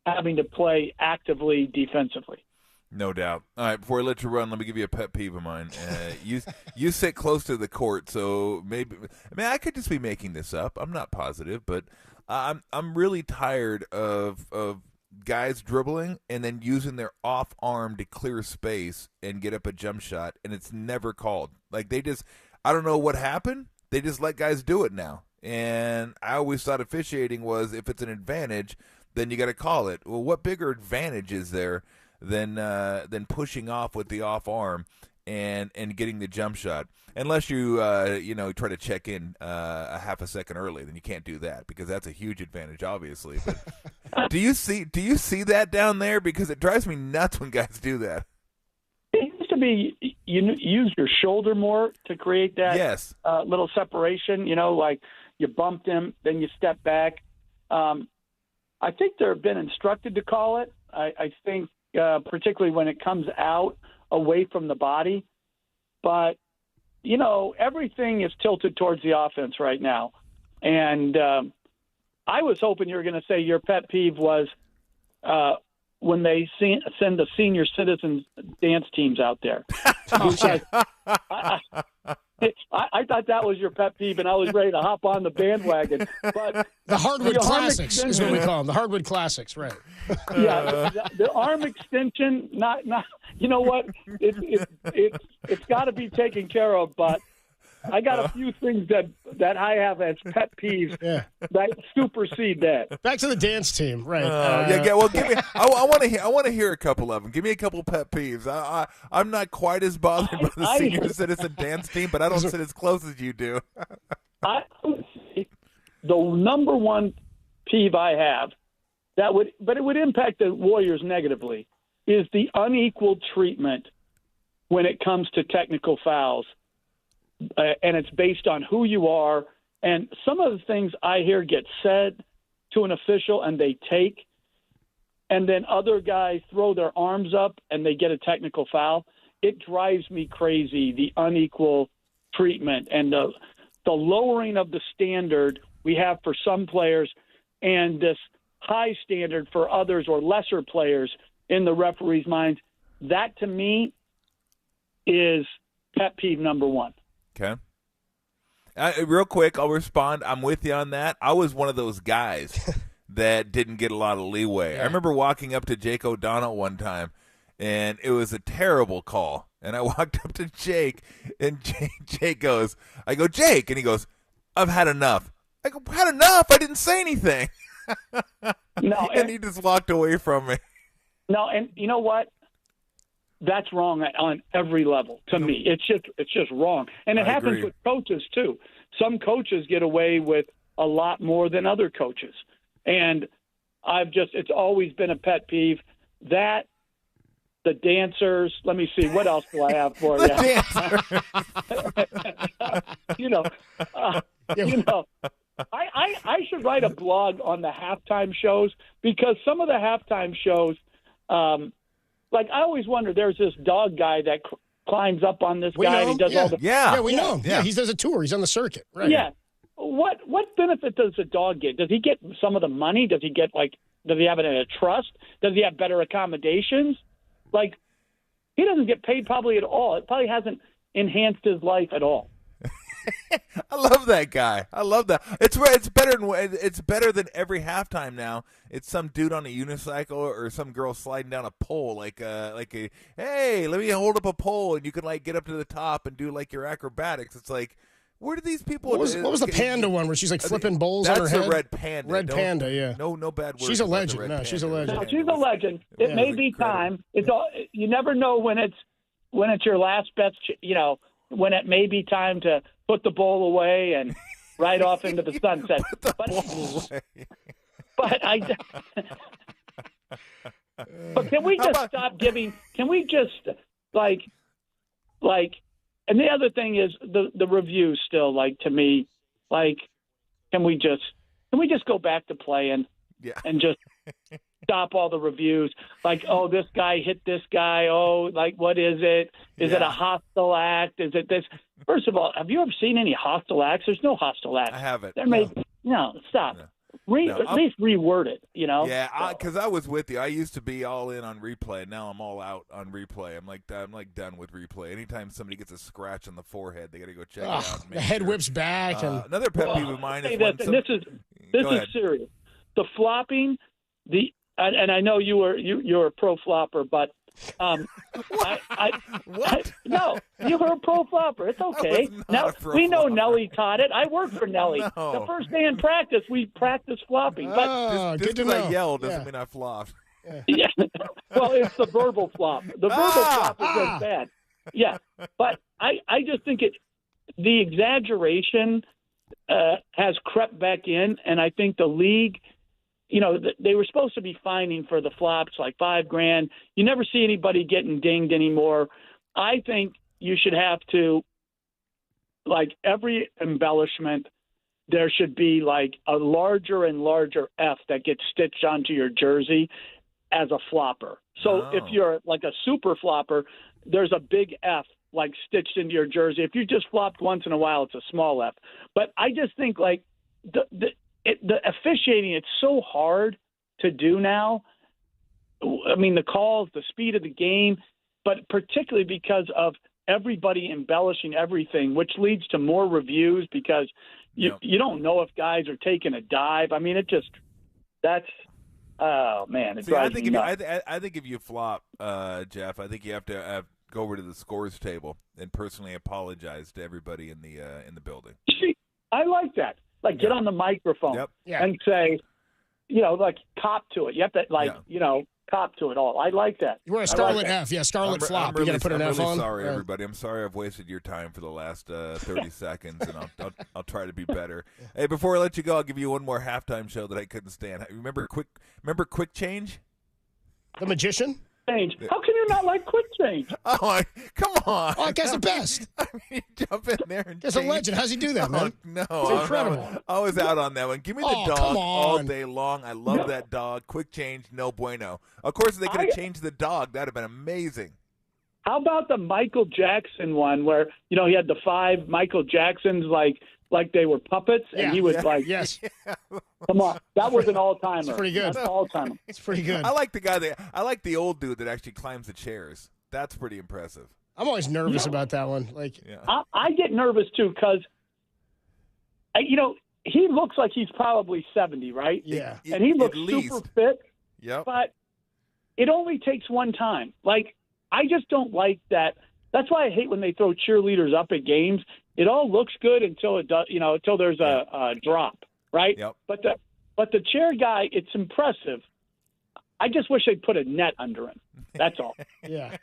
having to play actively defensively. No doubt. All right, before I let you run, let me give you a pet peeve of mine. You sit close to the court, so maybe I could just be making this up. I'm not positive, but I'm really tired of guys dribbling and then using their off arm to clear space and get up a jump shot, and it's never called. Like I don't know what happened. They just let guys do it now, And I always thought officiating was if it's an advantage, then you got to call it. Well, what bigger advantage is there than pushing off with the off arm and getting the jump shot? Unless you try to check in a half a second early, then you can't do that because that's a huge advantage, obviously. But do you see that down there? Because it drives me nuts when guys do that. It used to be you use your shoulder more to create that little separation. Like you bumped him, then you step back. I think they've been instructed to call it. I think particularly when it comes out away from the body. But, everything is tilted towards the offense right now. And I was hoping you were going to say your pet peeve was when they send the senior citizens dance teams out there. I thought that was your pet peeve, and I was ready to hop on the bandwagon. But the hardwood classics is what we call them. The hardwood classics, right? Yeah, the arm extension. Not. You know what? It's got to be taken care of. But I got a few things that I have as pet peeves that supersede that. Back to the dance team, right? Well, give me. I want to hear a couple of them. Give me a couple pet peeves. I'm not quite as bothered by the senior citizen dance team, but I don't sit as close as you do. The number one peeve I have but it would impact the Warriors negatively, is the unequal treatment when it comes to technical fouls. And it's based on who you are. And some of the things I hear get said to an official and they take, and then other guys throw their arms up and they get a technical foul. It drives me crazy, the unequal treatment and the lowering of the standard we have for some players and this high standard for others or lesser players in the referees' minds. That, to me, is pet peeve number one. Okay. Real quick, I'll respond. I'm with you on that. I was one of those guys that didn't get a lot of leeway. I remember walking up to Jake O'Donnell one time, and it was a terrible call. And I walked up to Jake, and Jake goes, I go, Jake, and he goes, I've had enough. I go, had enough? I didn't say anything. No, and he just walked away from me. No, and you know what? That's wrong on every level to me. It's just wrong. And it happens with coaches too. Some coaches get away with a lot more than other coaches. And it's always been a pet peeve. That, the dancers, let me see, what else do I have for you? I should write a blog on the halftime shows, because some of the halftime shows, like I always wonder, there's this dog guy that climbs up on this guy and he does all the... Yeah, we know him. Yeah, he does a tour. He's on the circuit. Right. Yeah. What benefit does the dog get? Does he get some of the money? Does he get, does he have it in a trust? Does he have better accommodations? He doesn't get paid probably at all. It probably hasn't enhanced his life at all. I love that guy. I love that. It's better than every halftime now. It's some dude on a unicycle or some girl sliding down a pole, like a hey, let me hold up a pole and you can get up to the top and do your acrobatics. It's like, where do these people? What was the panda one where she's flipping bowls on her head? That's a red panda. Red panda, yeah. No bad words. She's a legend. No, she's a legend. No, she's a legend. It may be time. You never know when it's your last best. When it may be time to put the bowl away and ride off into the sunset. But can we just stop giving? Can we just And the other thing is the reviews still, to me, can we just go back to playing and just stop all the reviews? Oh, this guy hit this guy. Oh, what is it? Is it a hostile act? Is it this? First of all, have you ever seen any hostile acts? There's no hostile acts. I haven't. No, stop. No. At least reword it, Yeah, because I was with you. I used to be all in on replay. Now I'm all out on replay. I'm done with replay. Anytime somebody gets a scratch on the forehead, they got to go check it out. The head whips back. Another pet peeve of mine is this is serious. The flopping, and I know you're a pro flopper, but What? No, you were a pro flopper. It's okay. was not Now a pro we know flopper. Nellie taught it. I worked for Nellie. No. The first day in practice, we practiced flopping. But Oh, Just good to because know. I yelled doesn't Yeah. mean I flopped. yeah, well, it's the verbal flop. The verbal flop is just bad. Yeah, but I just think the exaggeration has crept back in, and I think the league. They were supposed to be fining for the flops like $5,000. You never see anybody getting dinged anymore. I think you should have to, like every embellishment, there should be like a larger and larger F that gets stitched onto your jersey as a flopper. So if you're like a super flopper, there's a big F like stitched into your jersey. If you just flopped once in a while, it's a small F. But I just think like the officiating, it's so hard to do now. I mean, the calls, the speed of the game, but particularly because of everybody embellishing everything, which leads to more reviews because you don't know if guys are taking a dive. I mean, oh man, it drives me nuts. I think if you flop, Jeff, I think you have to go over to the scores table and personally apologize to everybody in the building. See, I like that. Like, get on the microphone and say, like, cop to it. You have to, cop to it all. I like that. You wear a scarlet F. Yeah, scarlet flop. You got to put an F on. I'm really sorry, everybody. I'm sorry I've wasted your time for the last 30 seconds, and I'll try to be better. Hey, before I let you go, I'll give you one more halftime show that I couldn't stand. Remember Quick Change? The magician? How can you not like Quick Change? Oh, come on. Oh, that guy's the best. I mean, jump in there and He's a legend. How's he do that, man? No, It's incredible. I was out on that one. Give me the Oh, dog come all on. day long. I love that dog. Quick Change, no bueno. Of course, if they could have changed the dog. That'd have been amazing. How about the Michael Jackson one where, he had the 5 Michael Jacksons like they were puppets, and he was like, yes. come on. That was an all-timer. It's pretty good. That's an all-timer. It's pretty good. I like the old dude that actually climbs the chairs. That's pretty impressive. I'm always nervous about that one. Like, I get nervous, too, because, he looks like he's probably 70, right? Yeah. And he looks At least. super fit. Yep. But it only takes one time. Like, I just don't like that. That's why I hate when they throw cheerleaders up at games. It all looks good until it does, until there's a drop, right? Yep. But the chair guy, it's impressive. I just wish they'd put a net under him. That's all. yeah.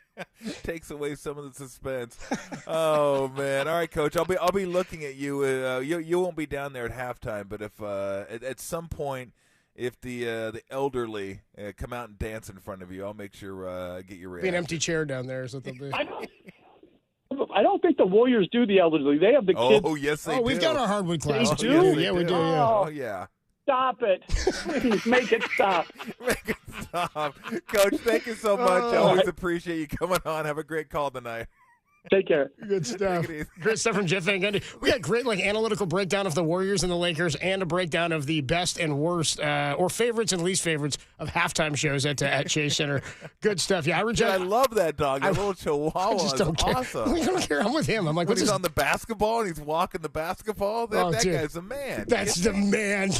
Takes away some of the suspense. Oh man! All right, Coach. I'll be looking at you. You won't be down there at halftime, but if at some point, if the elderly come out and dance in front of you, I'll make sure get your reaction. Be an empty chair down there is what they'll be. I don't think the Warriors do the elderly. They have the kids. Oh yes, they do. We've got our hardwood class. They We do? do. Yeah, we do. Yeah. Oh yeah. Stop it. Please make it stop. Make it stop. Coach, thank you so much. I always appreciate you coming on. Have a great call tonight. Take care. Good stuff. Take it easy. Great stuff from Jeff Van Gundy. We got great analytical breakdown of the Warriors and the Lakers, and a breakdown of the best and worst, or favorites and least favorites of halftime shows at Chase Center. Good stuff. Yeah, I love that dog. That little Chihuahua I just don't is care. awesome. I don't care. I'm with him. I'm like, When what's he's his? on the basketball and he's walking the basketball, that Dude. guy's the man. That's the man.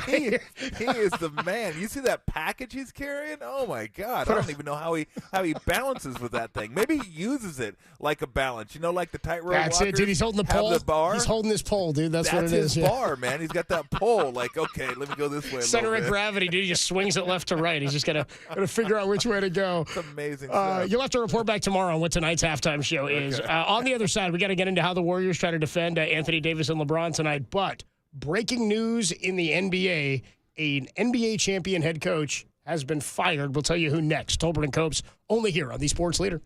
He is the man. You see that package he's carrying? Oh my God! I don't even know how he balances with that thing. Maybe he uses it like a balance. Like the tightrope. That's it, dude. He's holding the pole. The bar. He's holding this pole, dude. That's what it his is. Yeah. bar, man. He's got that pole. Like, okay, let me go this way. Center of gravity, dude. He just swings it left to right. He's just gotta figure out which way to go. It's amazing stuff. You'll have to report back tomorrow on what tonight's halftime show is. On the other side, we got to get into how the Warriors try to defend Anthony Davis and LeBron tonight. But breaking news in the NBA: an NBA champion head coach has been fired. We'll tell you who next. Tolbert and Copes, only here on the Sports Leader.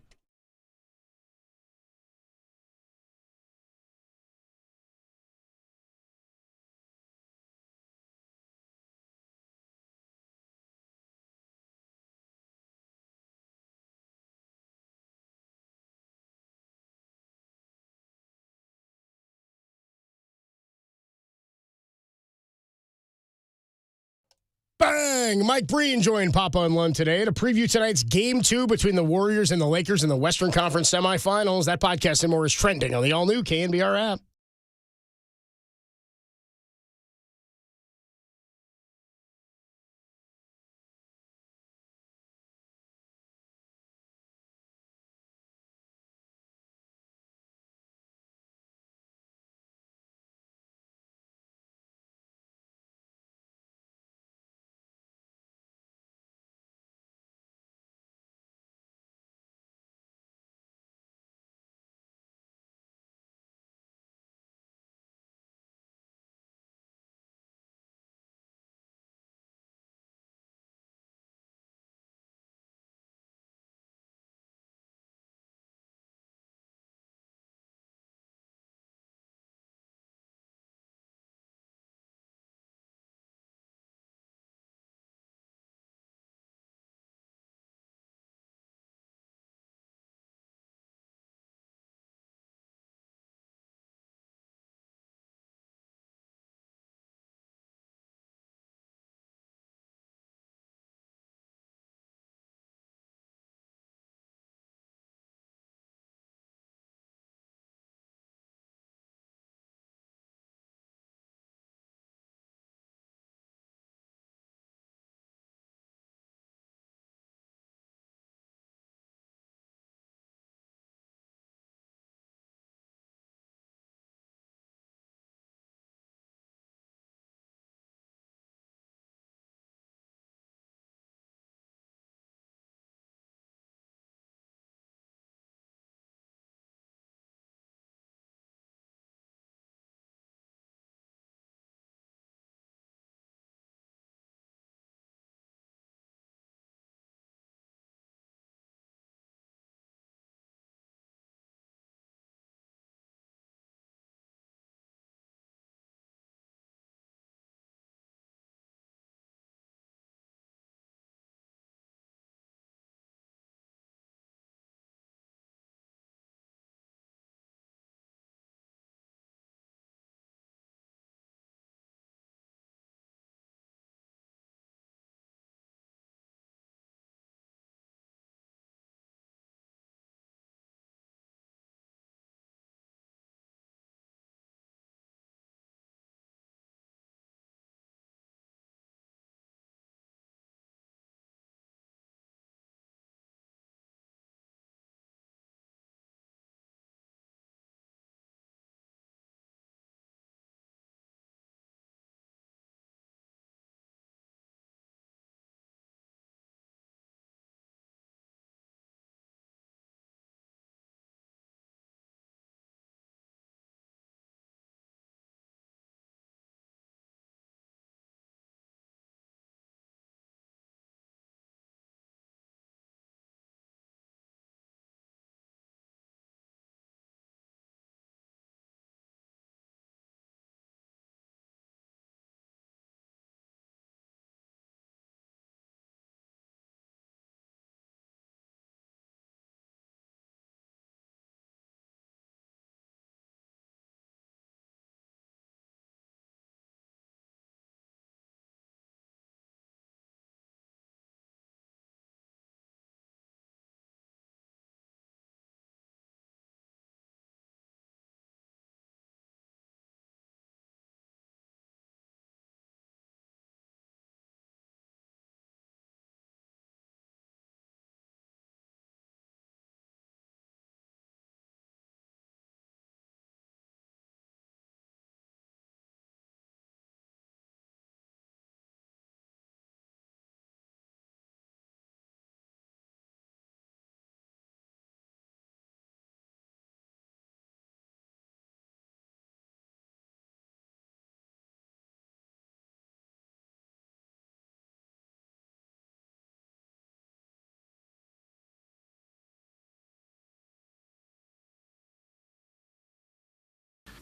Bang! Mike Breen joined Papa and Lund today to preview tonight's Game 2 between the Warriors and the Lakers in the Western Conference semifinals. That podcast and more is trending on the all-new KNBR app.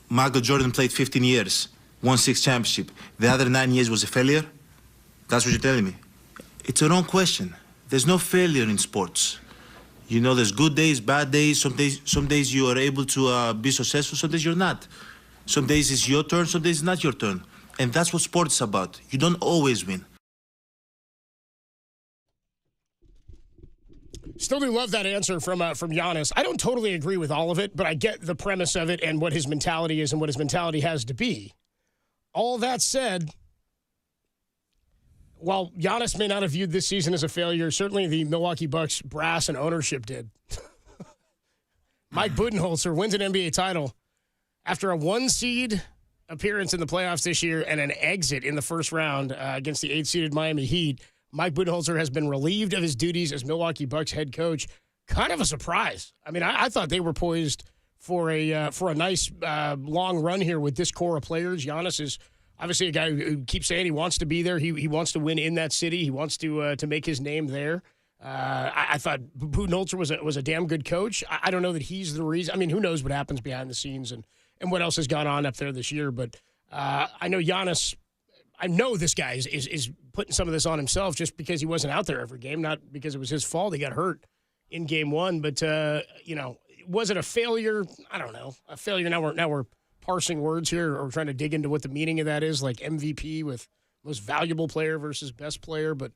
Michael Jordan played 15 years, won 6 championships. The other 9 years was a failure? That's what you're telling me? It's a wrong question. There's no failure in sports. You know, there's good days, bad days. Some days you are able to be successful, some days you're not. Some days it's your turn, some days it's not your turn. And that's what sports is about. You don't always win. Still do love that answer from Giannis. I don't totally agree with all of it, but I get the premise of it and what his mentality is and what his mentality has to be. All that said, while Giannis may not have viewed this season as a failure, certainly the Milwaukee Bucks brass and ownership did. Mike Budenholzer wins an NBA title after a 1-seed appearance in the playoffs this year and an exit in the first round against the 8-seeded Miami Heat. Mike Budenholzer has been relieved of his duties as Milwaukee Bucks head coach. Kind of a surprise. I mean, I thought they were poised for a nice long run here with this core of players. Giannis is obviously a guy who keeps saying he wants to be there. He wants to win in that city. He wants to make his name there. I thought Budenholzer was a damn good coach. I don't know that he's the reason. I mean, who knows what happens behind the scenes and what else has gone on up there this year. But I know Giannis. I know this guy is putting some of this on himself just because he wasn't out there every game, not because it was his fault. He got hurt in game one. But, was it a failure? I don't know. A failure. Now we're parsing words here or trying to dig into what the meaning of that is, like MVP with most valuable player versus best player. But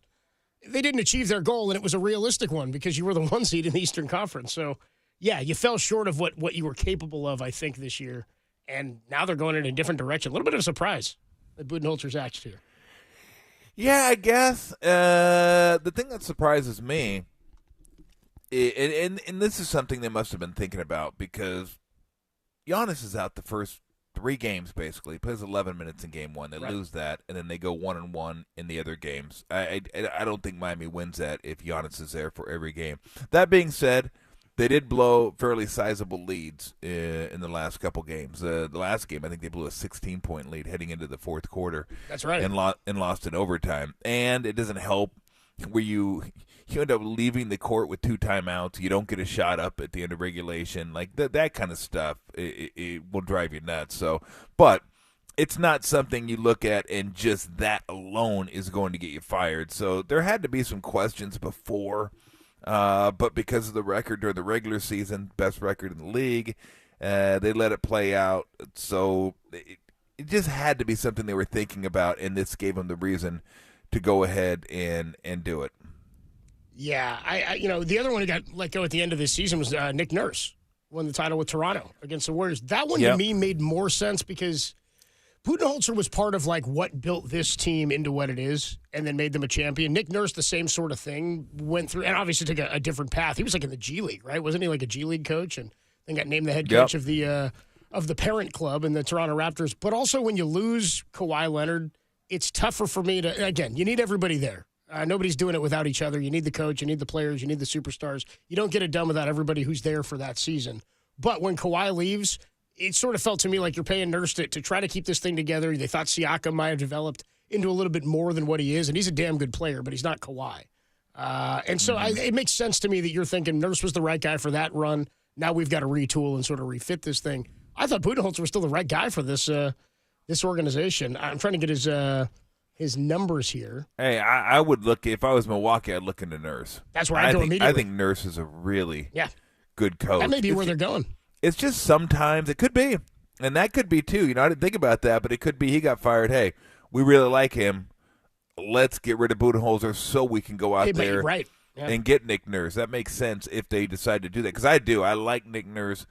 they didn't achieve their goal, and it was a realistic one because you were the 1 seed in the Eastern Conference. So, yeah, you fell short of what you were capable of, I think, this year. And now they're going in a different direction. A little bit of a surprise that Budenholzer's act here. Yeah, I guess. The thing that surprises me, and this is something they must have been thinking about because Giannis is out the first 3 games, basically. He plays 11 minutes in game 1. They lose that, and then they go 1-1 in the other games. I don't think Miami wins that if Giannis is there for every game. That being said, they did blow fairly sizable leads in the last couple games. The last game, I think they blew a 16-point lead heading into the fourth quarter. That's right. And lost in overtime. And it doesn't help where you end up leaving the court with 2 timeouts. You don't get a shot up at the end of regulation. Like that kind of stuff, it will drive you nuts. So, but it's not something you look at and just that alone is going to get you fired. So there had to be some questions before. But because of the record during the regular season, best record in the league, they let it play out. So it just had to be something they were thinking about, and this gave them the reason to go ahead and do it. Yeah, I the other one who got let go at the end of this season was Nick Nurse, won the title with Toronto against the Warriors. That one to me made more sense because Budenholzer was part of like what built this team into what it is and then made them a champion. Nick Nurse, the same sort of thing, went through and obviously took a different path. He was like in the G League, right? Wasn't he like a G League coach and then got named the head coach of the parent club in the Toronto Raptors. But also when you lose Kawhi Leonard, it's tougher for me to, again, you need everybody there. Nobody's doing it without each other. You need the coach, you need the players, you need the superstars. You don't get it done without everybody who's there for that season. But when Kawhi leaves, it sort of felt to me like you're paying Nurse to try to keep this thing together. They thought Siakam might have developed into a little bit more than what he is, and he's a damn good player, but he's not Kawhi. And so it makes sense to me that you're thinking Nurse was the right guy for that run. Now we've got to retool and sort of refit this thing. I thought Budenholzer was still the right guy for this organization. I'm trying to get his numbers here. Hey, I would look, if I was Milwaukee, I'd look into Nurse. That's where I'd go immediately. I think Nurse is a really good coach. That may be where they're going. It's just sometimes it could be, and that could be too. I didn't think about that, but it could be he got fired. Hey, we really like him. Let's get rid of Budenholzer so we can go out there and get Nick Nurse. That makes sense if they decide to do that, because I do. I like Nick Nurse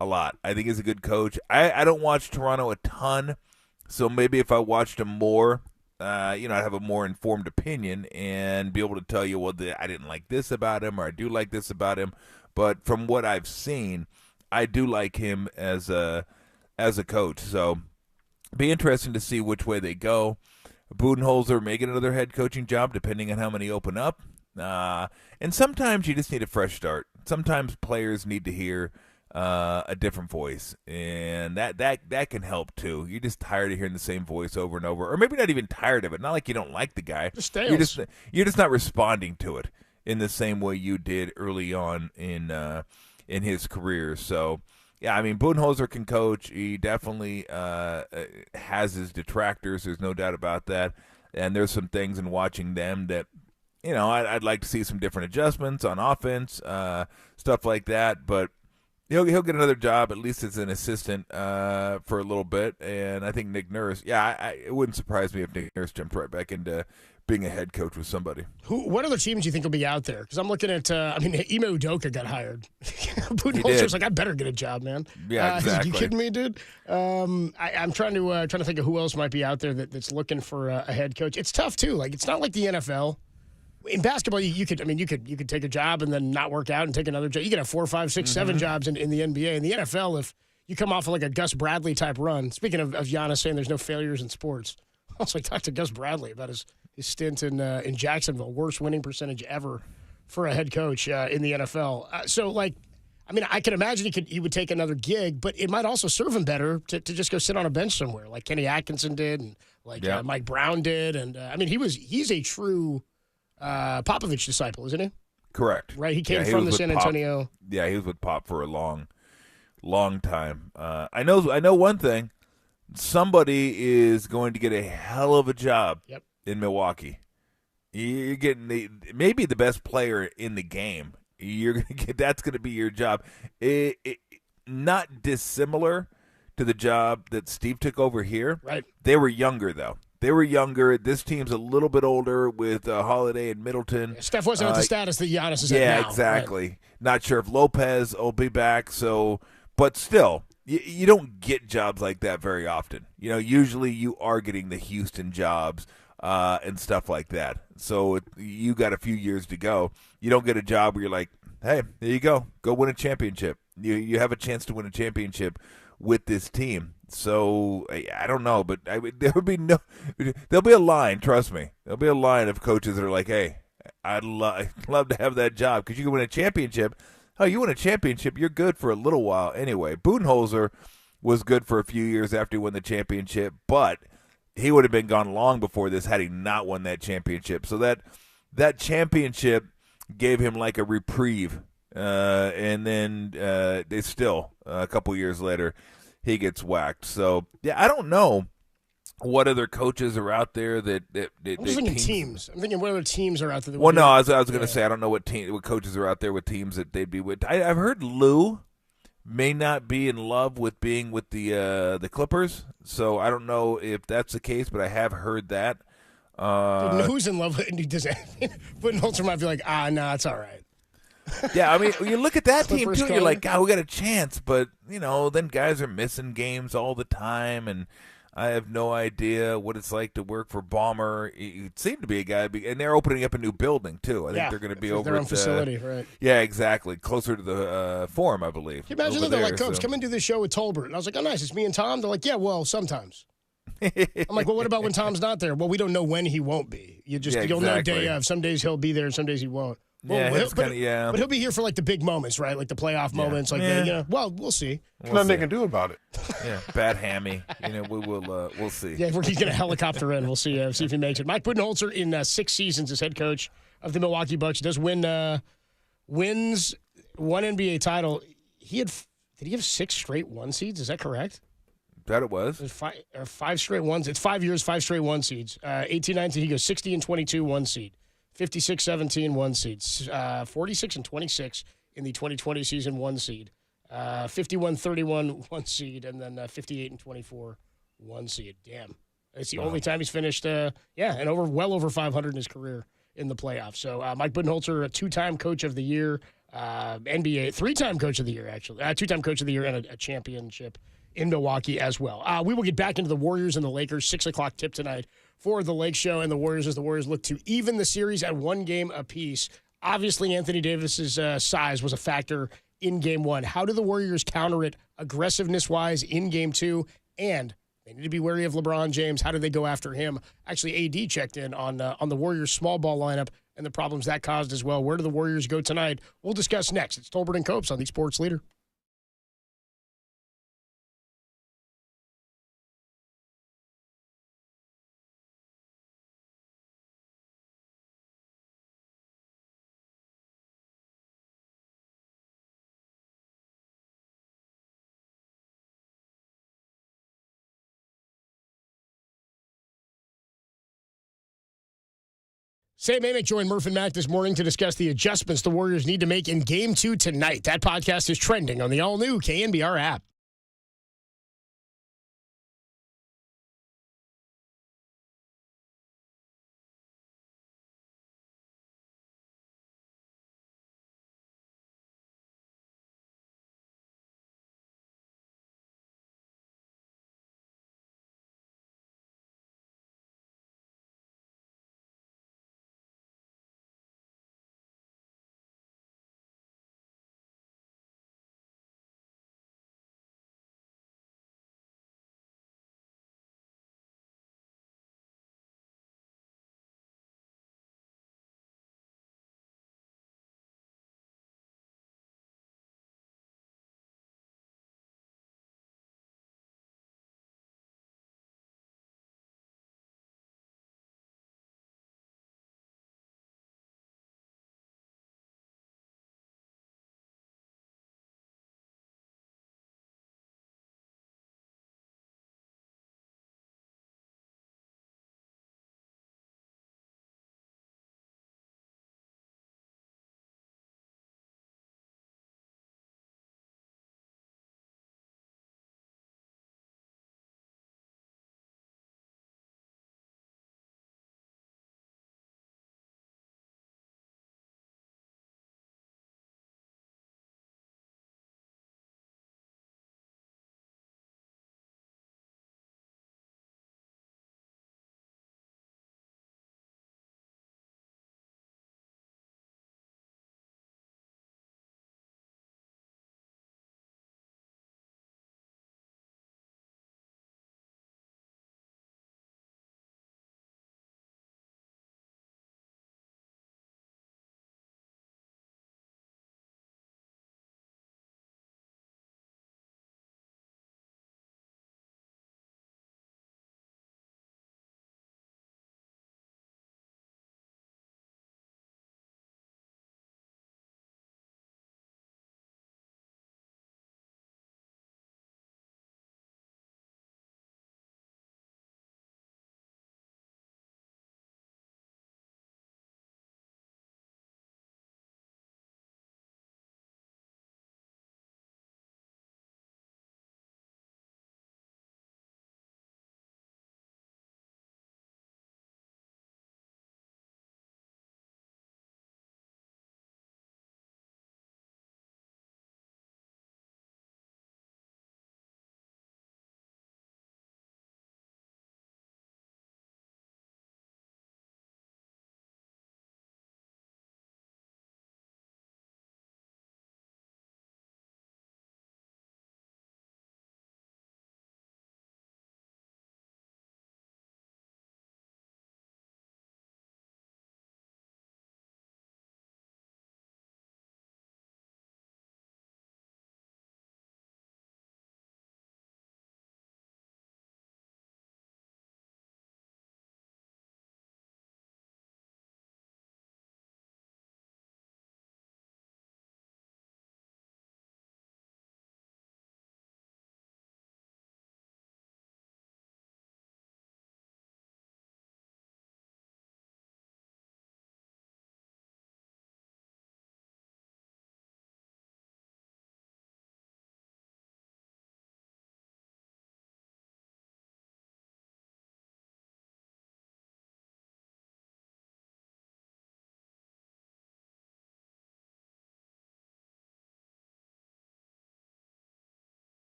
a lot. I think he's a good coach. I don't watch Toronto a ton, so maybe if I watched him more, I'd have a more informed opinion and be able to tell you, well, I didn't like this about him or I do like this about him. But from what I've seen, I do like him as a coach. So be interesting to see which way they go. Budenholzer may get another head coaching job depending on how many open up. And sometimes you just need a fresh start. Sometimes players need to hear a different voice, and that can help too. You're just tired of hearing the same voice over and over, or maybe not even tired of it. Not like you don't like the guy. You're just not responding to it in the same way you did early on in his career. So Yeah, I mean, Budenholzer can coach. He definitely has his detractors. There's no doubt about that. And there's some things in watching them that, I'd like to see some different adjustments on offense, stuff like that. But he'll get another job, at least as an assistant for a little bit. And I think Nick Nurse, it wouldn't surprise me if Nick Nurse jumped right back into being a head coach with somebody. What other teams do you think will be out there? Because I'm looking at, Ime Udoka got hired. Budenholzer's like, I better get a job, man. Yeah, exactly. You kidding me, dude? I'm trying to think of who else might be out there that's looking for a head coach. It's tough too. Like, it's not like the NFL. In basketball, you could take a job and then not work out and take another job. You could have 4, 5, 6, 7 jobs in the NBA. In the NFL, if you come off of like a Gus Bradley type run, speaking of Giannis saying there's no failures in sports, I also talked to Gus Bradley about his stint in Jacksonville, worst winning percentage ever for a head coach in the NFL. I can imagine he would take another gig, but it might also serve him better to just go sit on a bench somewhere, like Kenny Atkinson did, and Mike Brown did, and he's a true Popovich disciple, isn't he? Correct. Right, he came from the San Antonio. Pop. Yeah, he was with Pop for a long time. I know one thing. Somebody is going to get a hell of a job in Milwaukee. You're getting maybe the best player in the game. You're gonna get that's going to be your job. Not dissimilar to the job that Steve took over here. Right. They were younger though. They were younger. This team's a little bit older with Holiday and Middleton. Yeah, Steph wasn't at the status that Giannis is at now. Yeah, exactly. Right. Not sure if Lopez will be back. So, but still, you don't get jobs like that very often. Usually you are getting the Houston jobs and stuff like that. So you got a few years to go. You don't get a job where you're like, hey, there you go win a championship. You have a chance to win a championship with this team. So I don't know, but there'll be a line. Trust me, there'll be a line of coaches that are like, hey, I'd love to have that job because you can win a championship. Oh, you win a championship, you're good for a little while anyway. Budenholzer was good for a few years after he won the championship, but he would have been gone long before this had he not won that championship. So that championship gave him like a reprieve, and then they still a couple years later he gets whacked. So yeah, I don't know what other coaches are out there that I'm just thinking teams. I'm thinking what other teams are out there. Well, no, I was going to say I don't know what coaches are out there with teams that they'd be with. I've heard Lou may not be in love with being with the Clippers, so I don't know if that's the case, but I have heard that. Who's in love with Budenholzer might be like, nah, it's all right. Yeah, I mean, you look at that team too, Clippers you're like, God, we got a chance, but then guys are missing games all the time, and I have no idea what it's like to work for Ballmer. It seemed to be a guy, and they're opening up a new building too. I think they're going to be over their own at facility, right? Yeah, exactly, closer to the Forum, I believe. Can you imagine that they're like, Coach, come and do this show with Tolbert, and I was like, oh, nice, it's me and Tom. They're like, yeah, well, sometimes. I'm like, well, what about when Tom's not there? Well, we don't know when he won't be. You'll know day of. Some days he'll be there, some days he won't. Well, but he'll be here for like the big moments, right? Like the playoff moments, like that. Well, we'll see. Nothing they can do about it. Yeah, bad hammy. We'll see. Yeah, he's going to helicopter in. We'll see if he makes it. Mike Budenholzer in 6 seasons as head coach of the Milwaukee Bucks does wins one NBA title. Did he have 6 straight 1 seeds? Is that correct? That it was. Five straight ones. It's 5 years, 5 straight 1 seeds. 18-19, he goes 60-22 1 seed. 56-17 1 seeds. 46-26 in the 2020 season 1 seed. 51-31 1 seed, and then 58-24 1 seed. Damn, it's the only time he's finished. And well over 500 in his career in the playoffs. So Mike Budenholzer, a 2-time Coach of the Year, NBA 3-time Coach of the Year actually, 2-time Coach of the Year, and a championship in Milwaukee as well. We will get back into the Warriors and the Lakers. 6:00 tip tonight for the Lake Show and the Warriors as the Warriors look to even the series at 1 game apiece. Obviously, Anthony Davis's size was a factor in Game 1. How do the Warriors counter it aggressiveness-wise in Game 2? And they need to be wary of LeBron James. How do they go after him? Actually, AD checked in on the Warriors' small ball lineup and the problems that caused as well. Where do the Warriors go tonight? We'll discuss next. It's Tolbert and Copes on the Sports Leader. Sam Amick joined Murph and Mac this morning to discuss the adjustments the Warriors need to make in Game 2 tonight. That podcast is trending on the all-new KNBR app.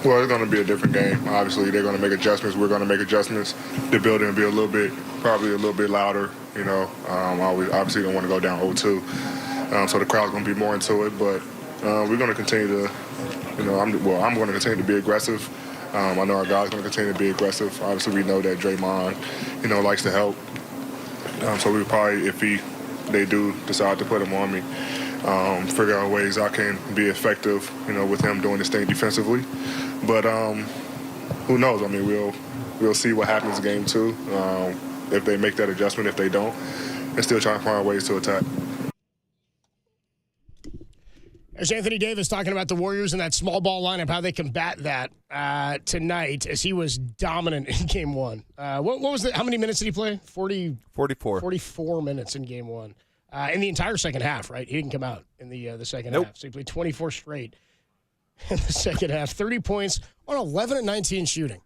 Well, it's going to be a different game. Obviously, they're going to make adjustments. We're going to make adjustments. The building will be probably a little bit louder. We obviously don't want to go down 0-2, so the crowd's going to be more into it. But we're going to continue to, I'm going to continue to be aggressive. I know our guys are going to continue to be aggressive. Obviously, we know that Draymond, likes to help. So we probably, if they do decide to put him on me, figure out ways I can be effective, with him doing this thing defensively. But who knows? I mean, we'll see what happens in game 2. If they make that adjustment, if they don't, and still trying to find ways to attack. There's Anthony Davis talking about the Warriors and that small ball lineup, how they combat that tonight, as he was dominant in game 1. What was it? How many minutes did he play? 44. 44 minutes in game 1. In the entire second half, right? He didn't come out in the second half. So he played 24 straight in the second half. 30 points on 11 and 19 shooting.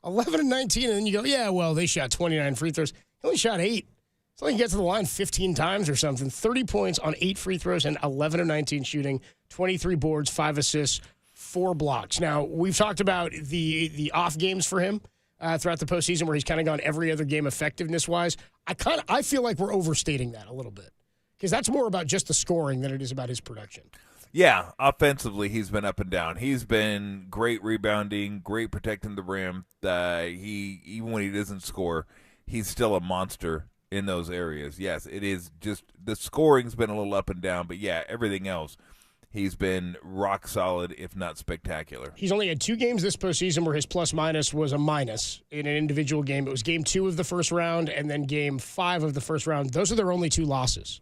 11 and 19, and then you go, yeah, well, they shot 29 free throws. He only shot 8. It's like he gets to the line 15 times or something. 30 points on 8 free throws and 11 of 19 shooting, 23 boards, 5 assists, 4 blocks. Now, we've talked about the off games for him throughout the postseason where he's kind of gone every other game effectiveness-wise. I feel like we're overstating that a little bit because that's more about just the scoring than it is about his production. Yeah, offensively, he's been up and down. He's been great rebounding, great protecting the rim. Even when he doesn't score, he's still a monster in those areas. Yes, it is just the scoring's been a little up and down, but yeah, everything else, he's been rock solid, if not spectacular. He's only had 2 games this postseason where his plus-minus was a minus in an individual game. It was game 2 of the first round and then game 5 of the first round. Those are their only 2 losses.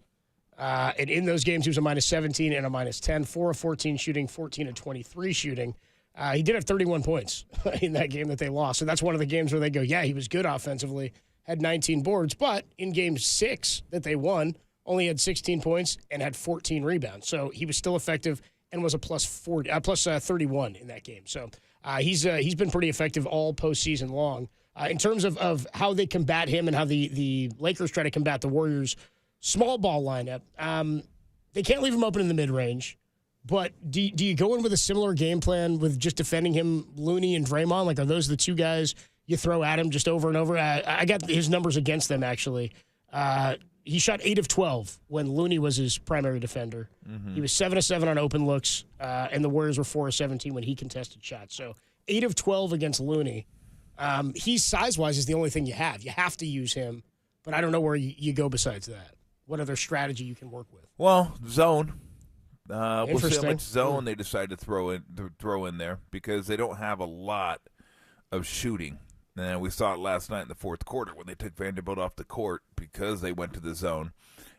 And in those games, he was a minus 17 and a minus 10, 4 of 14 shooting, 14 of 23 shooting. He did have 31 points in that game that they lost. So that's one of the games where they go, yeah, he was good offensively, had 19 boards. But in game 6 that they won, only had 16 points and had 14 rebounds. So he was still effective and was a plus 31 in that game. So he's been pretty effective all postseason long. In terms of how they combat him and how the Lakers try to combat the Warriors' small ball lineup, they can't leave him open in the mid-range. But do you go in with a similar game plan with just defending him, Looney and Draymond? Like, are those the 2 guys you throw at him just over and over? I got his numbers against them, actually. He shot 8 of 12 when Looney was his primary defender. Mm-hmm. He was 7 of 7 on open looks, and the Warriors were 4 of 17 when he contested shots. So 8 of 12 against Looney. He's size-wise is the only thing you have. You have to use him, but I don't know where you go besides that. What other strategy you can work with? Well, zone. We'll see how much zone they decide to throw in there because they don't have a lot of shooting. And we saw it last night in the fourth quarter when they took Vanderbilt off the court because they went to the zone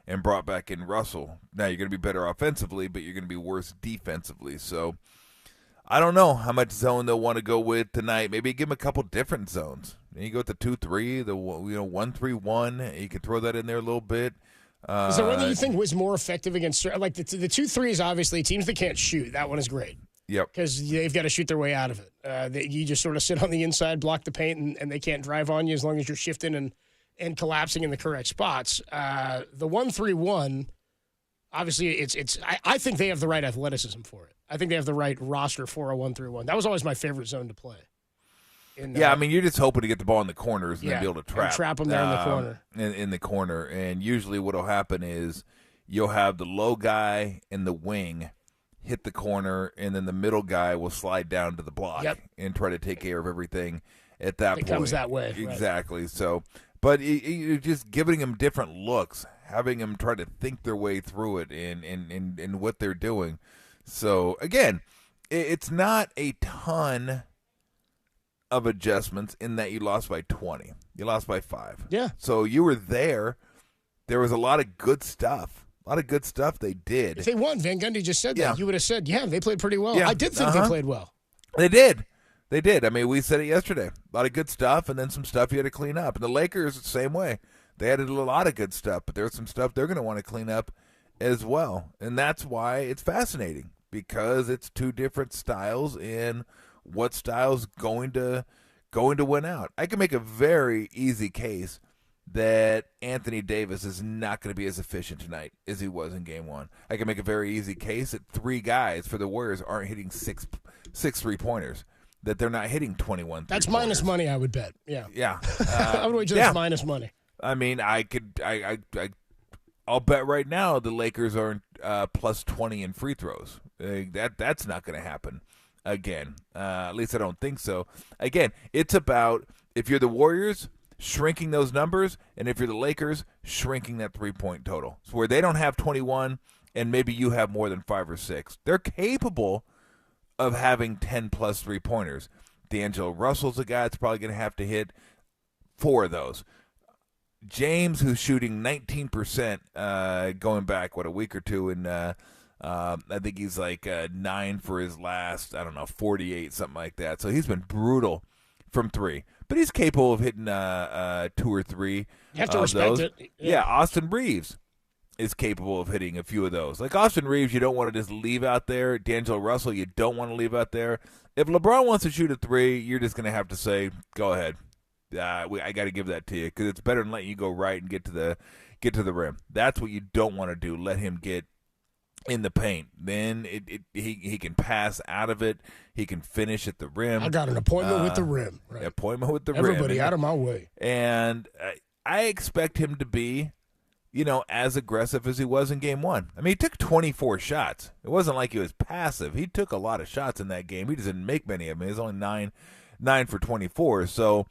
and brought back in Russell. Now you're going to be better offensively, but you're going to be worse defensively. So I don't know how much zone they'll want to go with tonight. Maybe give them a couple different zones. You go with the 2-3, the 1-3-1. You can throw that in there a little bit. Is there one that you think was more effective against, like the 2-3 is obviously teams that can't shoot. That one is great. Yep. Because they've got to shoot their way out of it. You just sort of sit on the inside, block the paint, and they can't drive on you as long as you're shifting and collapsing in the correct spots. The 1-3-1, obviously, I think they have the right athleticism for it. I think they have the right roster for a 1-3-1. That was always my favorite zone to play. I mean, you're just hoping to get the ball in the corners and then be able to trap them there in the corner. In the corner. And usually what will happen is you'll have the low guy in the wing hit the corner, and then the middle guy will slide down to the block and try to take care of everything at that point. It comes that way. Exactly. Right. So, but you're just giving them different looks, having them try to think their way through it in what they're doing. So, again, it's not a ton of adjustments in that you lost by 20. You lost by 5. Yeah. So you were there. There was a lot of good stuff. A lot of good stuff they did. If they won, Van Gundy just said that. You would have said, yeah, they played pretty well. Yeah. I did think they played well. They did. They did. I mean, we said it yesterday. A lot of good stuff and then some stuff you had to clean up. And the Lakers, the same way. They added a lot of good stuff, but there's some stuff they're going to want to clean up as well. And that's why it's fascinating because it's 2 different styles and what style's going to win out. I can make a very easy case that Anthony Davis is not going to be as efficient tonight as he was in game 1. I can make a very easy case that 3 guys for the Warriors aren't hitting six 3-pointers. that they're not hitting 21. That's minus money, I would bet. Yeah. Yeah. I would wager that's minus money. I mean, I'll bet right now the Lakers are plus 20 in free throws. That's not going to happen again. At least I don't think so. Again, it's about, if you're the Warriors, shrinking those numbers, and if you're the Lakers, shrinking that 3-point total. So where they don't have 21 and maybe you have more than 5 or 6. They're capable of having 10-plus three-pointers. D'Angelo Russell's a guy that's probably going to have to hit 4 of those. James, who's shooting 19% going back, a week or two, and I think he's like 9 for his last, 48, something like that. So he's been brutal from 3. But he's capable of hitting 2 or 3 You have to of respect those. it. Yeah, Austin Reeves is capable of hitting a few of those. Like Austin Reeves, you don't want to just leave out there. D'Angelo Russell, you don't want to leave out there. If LeBron wants to shoot a 3, you're just going to have to say, go ahead. I got to give that to you because it's better than letting you go right and get to the rim. That's what you don't want to do. Let him get in the paint. Then he can pass out of it. He can finish at the rim. I got an appointment with the rim. Right. Appointment with the rim. Everybody out of my way. And I expect him to be, as aggressive as he was in Game 1. I mean, he took 24 shots. It wasn't like he was passive. He took a lot of shots in that game. He just didn't make many of them. He was only 9 for 24. So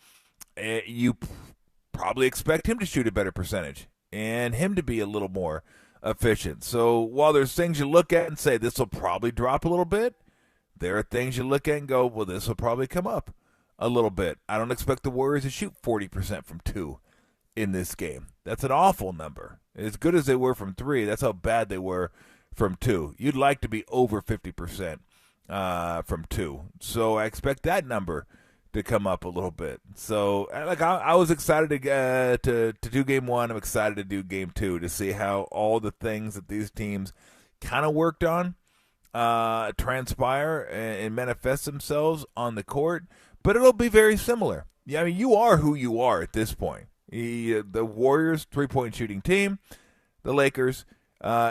you probably expect him to shoot a better percentage and him to be a little more efficient. So while there's things you look at and say this will probably drop a little bit, there are things you look at and go, well, this will probably come up a little bit. I don't expect the Warriors to shoot 40% from 2 in this game. That's an awful number. As good as they were from 3, that's how bad they were from 2. You'd like to be over 50% from 2. So I expect that number to come up a little bit. So I was excited to do Game 1. I'm excited to do Game 2 to see how all the things that these teams kind of worked on transpire and manifest themselves on the court. But it'll be very similar. Yeah, I mean, you are who you are at this point. The Warriors, 3-point shooting team. The Lakers,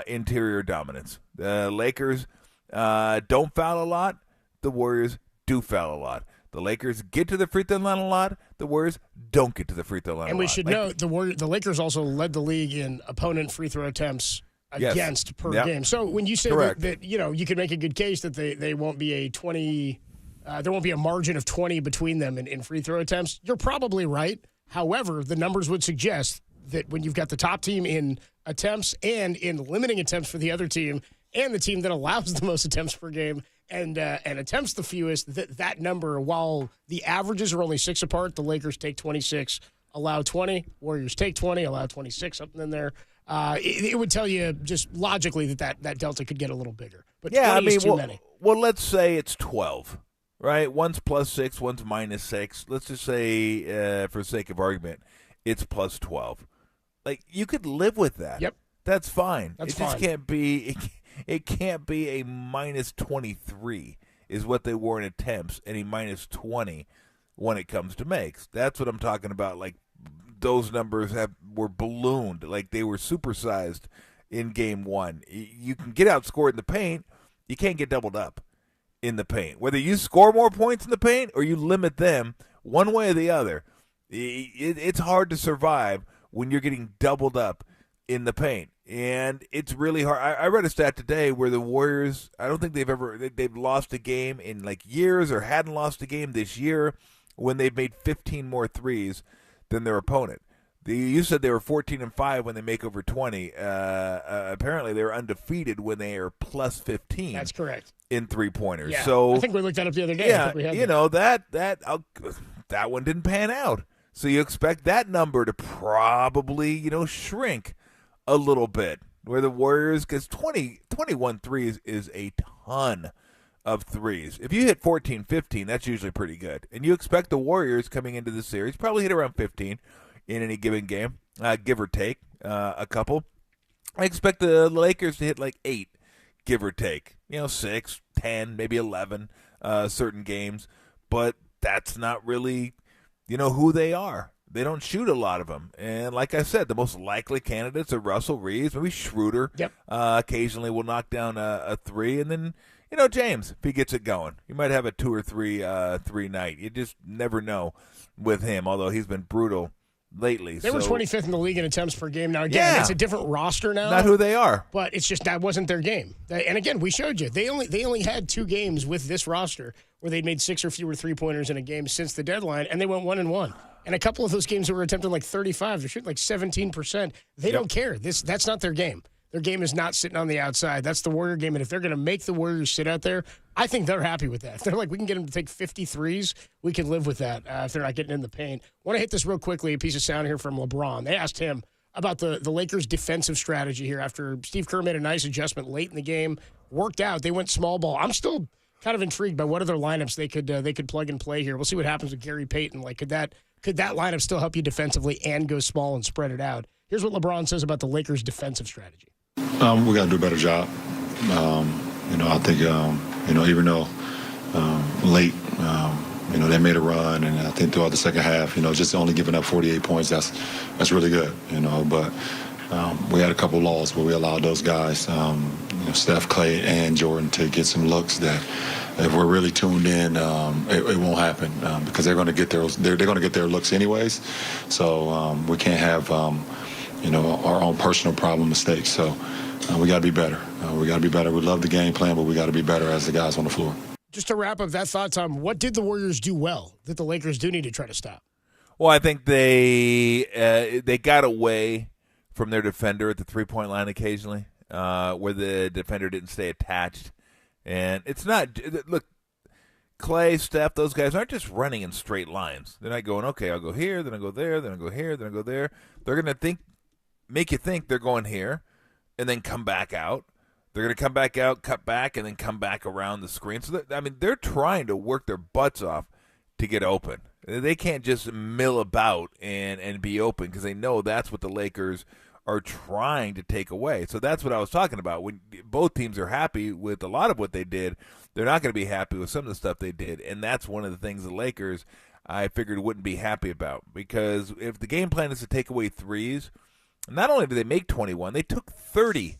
interior dominance. The Lakers don't foul a lot. The Warriors do foul a lot. The Lakers get to the free throw line a lot. The Warriors don't get to the free throw line a lot. And we should note the Lakers also led the league in opponent free throw attempts against per game. So when you say that you can make a good case that they won't be a 20, there won't be a margin of 20 between them in free throw attempts, you're probably right. However, the numbers would suggest that when you've got the top team in attempts and in limiting attempts for the other team, and the team that allows the most attempts per game and attempts the fewest, that number, while the averages are only 6 apart, the Lakers take 26, allow 20, Warriors take 20, allow 26, something in there. It would tell you just logically that delta could get a little bigger. But 20 is too many. Well, let's say it's 12, right? One's plus 6, one's minus 6. Let's just say, for the sake of argument, it's plus 12. Like, you could live with that. Yep. That's fine. That's just can't be... It can't be a minus 23 is what they were in attempts, and a minus 20 when it comes to makes. That's what I'm talking about. Like, those numbers were ballooned. Like, they were supersized in Game 1. You can get outscored in the paint. You can't get doubled up in the paint. Whether you score more points in the paint or you limit them, one way or the other, it's hard to survive when you're getting doubled up in the paint. And it's really hard. I read a stat today where the Warriors, I don't think they've lost a game in like years or hadn't lost a game this year when they've made 15 more threes than their opponent. You said they were 14-5 when they make over 20. Apparently they were undefeated when they are plus 15. That's correct. In 3-pointers. Yeah, so I think we looked that up the other day. Yeah, I think we had that one didn't pan out. So you expect that number to probably, shrink a little bit, where the Warriors, because 21 threes is a ton of threes. If you hit 14, 15, that's usually pretty good. And you expect the Warriors coming into the series probably hit around 15 in any given game, give or take a couple. I expect the Lakers to hit like 8, give or take. 6, 10, maybe 11 certain games. But that's not really, who they are. They don't shoot a lot of them. And like I said, the most likely candidates are Russell Reeves, maybe Schroeder. Yep. Occasionally will knock down a 3. And then, James, if he gets it going, he might have a 2 or 3 night. You just never know with him, although he's been brutal lately. They were 25th in the league in attempts per game. Now, again, it's a different roster now. Not who they are. But it's just that wasn't their game. And again, we showed you. They only had 2 games with this roster where they'd made 6 or fewer three-pointers in a game since the deadline, and they went 1-1. And a couple of those games that were attempting like 35. They're shooting like 17%. They don't care. That's not their game. Their game is not sitting on the outside. That's the Warrior game. And if they're going to make the Warriors sit out there, I think they're happy with that. If they're like, we can get them to take 53s, we can live with that if they're not getting in the paint. I want to hit this real quickly, a piece of sound here from LeBron. They asked him about the Lakers' defensive strategy here after Steve Kerr made a nice adjustment late in the game. Worked out. They went small ball. I'm still kind of intrigued by what other lineups they could plug and play here. We'll see what happens with Gary Payton. Like, could that lineup still help you defensively and go small and spread it out? Here's what LeBron says about the Lakers' defensive strategy. We got to do a better job. I think, even though late, they made a run, and I think throughout the second half, just only giving up 48 points, that's really good, But we had a couple of lulls where we allowed those guys, Steph, Clay, and Jordan to get some looks that if we're really tuned in, it won't happen because they're going to get their looks anyways. So we can't have our own personal problem mistakes. So we got to be better. We got to be better. We love the game plan, but we got to be better as the guys on the floor. Just to wrap up that thought, Tom, what did the Warriors do well that the Lakers do need to try to stop? Well, I think they got away from their defender at the three-point line occasionally, where the defender didn't stay attached. And it's not – look, Clay, Steph, those guys aren't just running in straight lines. They're not going, okay, I'll go here, then I'll go there, then I'll go here, then I'll go there. They're going to make you think they're going here and then come back out. They're going to come back out, cut back, and then come back around the screen. So, they're trying to work their butts off to get open. They can't just mill about and be open because they know that's what the Lakers are trying to take away. So that's what I was talking about. When both teams are happy with a lot of what they did, they're not going to be happy with some of the stuff they did. And that's one of the things the Lakers, I figured, wouldn't be happy about. Because if the game plan is to take away threes, not only did they make 21, they took 30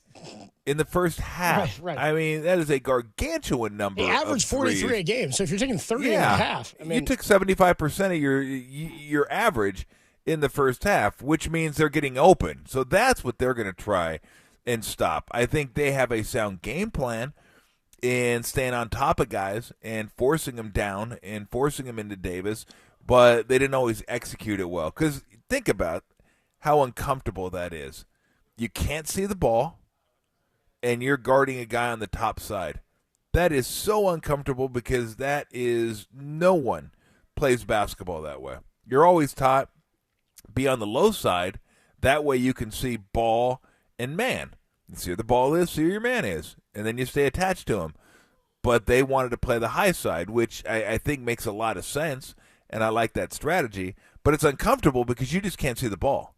in the first half. Right. That is a gargantuan number. They averaged 43 a game, so if you're taking 30 and a half. You took 75% of your average in the first half, which means they're getting open. So that's what they're going to try and stop. I think they have a sound game plan in staying on top of guys and forcing them down and forcing them into Davis, but they didn't always execute it well. Because think about how uncomfortable that is. You can't see the ball, and you're guarding a guy on the top side. That is so uncomfortable because no one plays basketball that way. You're always taught be on the low side. That way you can see ball and man. You see where the ball is, see where your man is, and then you stay attached to him. But they wanted to play the high side, which I think makes a lot of sense, and I like that strategy. But it's uncomfortable because you just can't see the ball.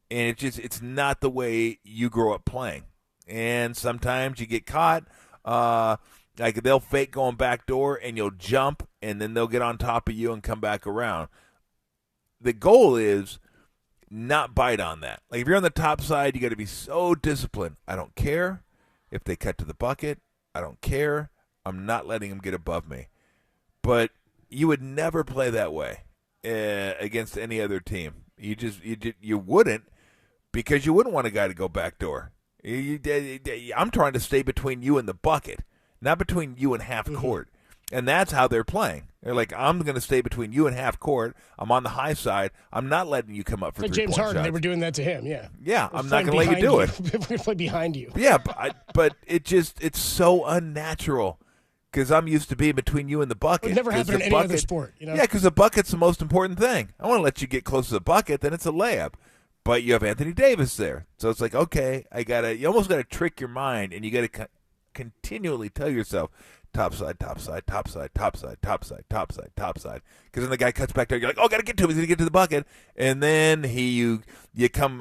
And it's not the way you grow up playing. And sometimes you get caught. Like they'll fake going back door, and you'll jump, and then they'll get on top of you and come back around. The goal is not bite on that. Like if you're on the top side, you got to be so disciplined. I don't care if they cut to the bucket. I don't care. I'm not letting them get above me. But you would never play that way against any other team. You wouldn't, because you wouldn't want a guy to go back door. I'm trying to stay between you and the bucket, not between you and half court. And that's how they're playing. They're like, I'm going to stay between you and half court. I'm on the high side. I'm not letting you come up for like three-point James Harden, shots. they were doing that to him, yeah. Yeah, I'm not going to let you do it. We're going to play behind you. Yeah, but it's so unnatural because I'm used to being between you and the bucket. It would never happen in any other sport. Yeah, because the bucket's the most important thing. I want to let you get close to the bucket, then it's a layup. But you have Anthony Davis there. So it's like, okay, you almost got to trick your mind, and you got to continually tell yourself, top side, top side, top side, top side, top side, top side, top side. Because then the guy cuts back there. You're like, oh, got to get to him. He's going to get to the bucket. And then you come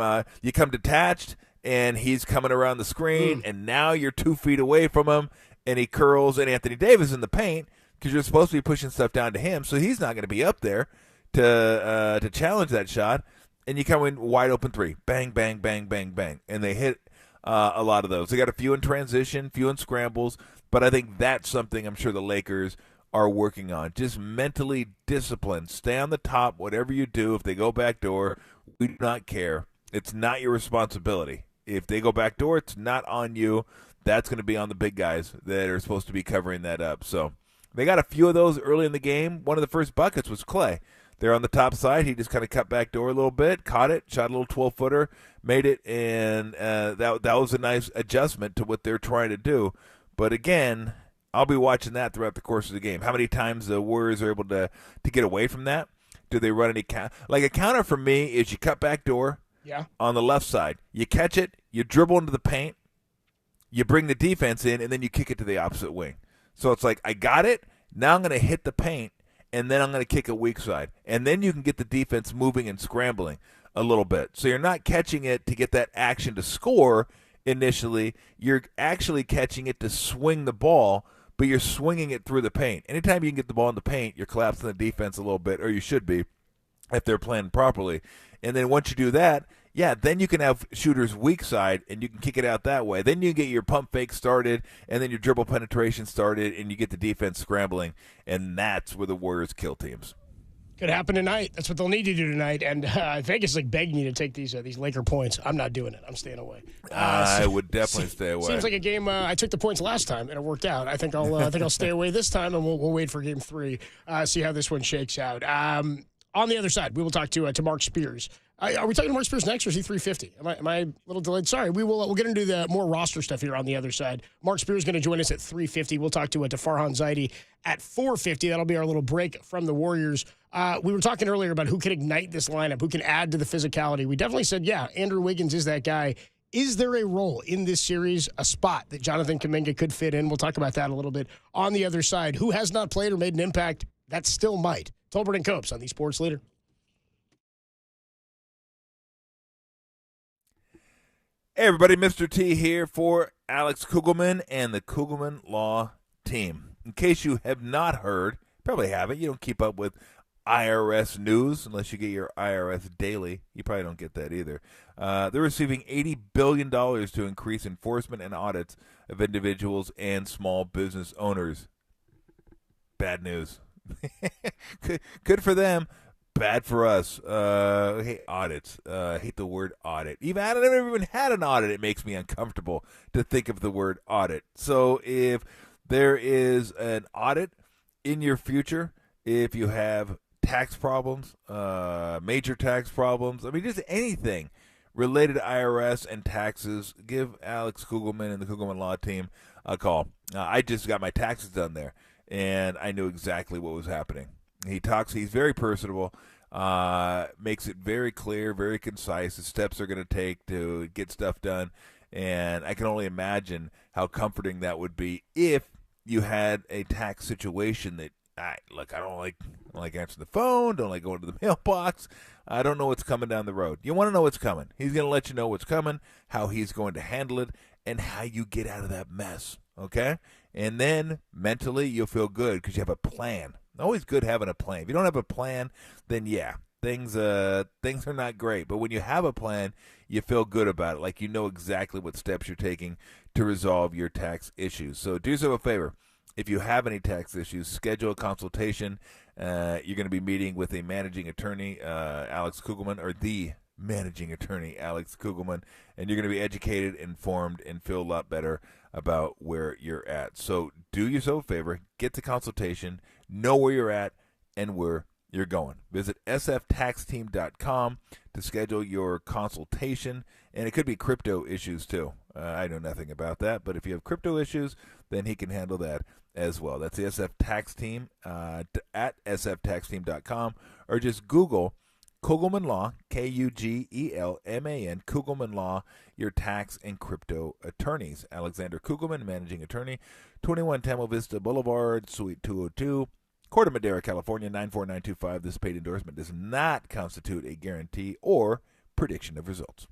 detached, and he's coming around the screen, and now you're 2 feet away from him, and he curls, and Anthony Davis in the paint because you're supposed to be pushing stuff down to him, so he's not going to be up there to challenge that shot. And you come in wide open three. Bang, bang, bang, bang, bang. And they hit a lot of those. They got a few in transition, few in scrambles. But I think that's something I'm sure the Lakers are working on. Just mentally disciplined. Stay on the top, whatever you do. If they go back door, we do not care. It's not your responsibility. If they go back door, it's not on you. That's going to be on the big guys that are supposed to be covering that up. So they got a few of those early in the game. One of the first buckets was Clay. They're on the top side. He just kind of cut back door a little bit, caught it, shot a little 12-footer, made it, and that was a nice adjustment to what they're trying to do. But again, I'll be watching that throughout the course of the game. How many times the Warriors are able to get away from that? Do they run any counter? Like a counter for me is you cut back door on the left side. You catch it, you dribble into the paint, you bring the defense in, and then you kick it to the opposite wing. So it's like, I got it, now I'm going to hit the paint, and then I'm going to kick a weak side. And then you can get the defense moving and scrambling a little bit. So you're not catching it to get that action to score initially. You're actually catching it to swing the ball, but you're swinging it through the paint. Anytime you can get the ball in the paint, you're collapsing the defense a little bit, or you should be if they're playing properly. And then once you do that, then you can have shooters weak side, and you can kick it out that way. Then you get your pump fake started, and then your dribble penetration started, and you get the defense scrambling, and that's where the Warriors kill teams. Could happen tonight. That's what they'll need to do tonight. And Vegas is like begging you to take these Laker points. I'm not doing it. I'm staying away. I would definitely stay away. Seems like a game. I took the points last time and it worked out. I think I'll stay away this time, and we'll wait for Game 3. See how this one shakes out. On the other side, we will talk to Mark Spears. Are we talking to Mark Spears next, or is he 350? Am I a little delayed? Sorry, we'll get into the more roster stuff here on the other side. Mark Spears is going to join us at 350. We'll talk to Farhan Zaidi at 450. That'll be our little break from the Warriors. We were talking earlier about who can ignite this lineup, who can add to the physicality. We definitely said, Andrew Wiggins is that guy. Is there a role in this series, a spot that Jonathan Kuminga could fit in? We'll talk about that a little bit. On the other side, who has not played or made an impact that still might? Tolbert and Copes on the Sports Leader. Hey everybody, Mr. T here for Alex Kugelman and the Kugelman Law Team. In case you have not heard, probably haven't, you don't keep up with IRS news unless you get your IRS daily. You probably don't get that either. They're receiving $80 billion to increase enforcement and audits of individuals and small business owners. Bad news. Good for them. Bad for us. I hate audits. I hate the word audit. I never even had an audit. It makes me uncomfortable to think of the word audit. So if there is an audit in your future, if you have tax problems, major tax problems, just anything related to IRS and taxes, give Alex Kugelman and the Kugelman Law Team a call. I just got my taxes done there, and I knew exactly what was happening. He's very personable, makes it very clear, very concise, the steps they're going to take to get stuff done, and I can only imagine how comforting that would be if you had a tax situation that, I don't like answering the phone, don't like going to the mailbox, I don't know what's coming down the road. You want to know what's coming. He's going to let you know what's coming, how he's going to handle it, and how you get out of that mess, okay? And then mentally you'll feel good because you have a plan. Always good having a plan. If you don't have a plan, then things are not great. But when you have a plan, you feel good about it. Like you know exactly what steps you're taking to resolve your tax issues. So do yourself a favor. If you have any tax issues, schedule a consultation. You're going to be meeting with a managing attorney, Alex Kugelman, or the managing attorney, Alex Kugelman, and you're going to be educated, informed, and feel a lot better about where you're at. So do yourself a favor, get the consultation, know where you're at and where you're going. Visit sftaxteam.com to schedule your consultation, and it could be crypto issues too. I know nothing about that, but if you have crypto issues, then he can handle that as well. That's the SF Tax Team at sftaxteam.com, or just Google Kugelman Law, Kugelman, Kugelman Law, your tax and crypto attorneys. Alexander Kugelman, managing attorney, 21 Tamil Vista Boulevard, Suite 202, Corte Madera, California, 94925. This paid endorsement does not constitute a guarantee or prediction of results.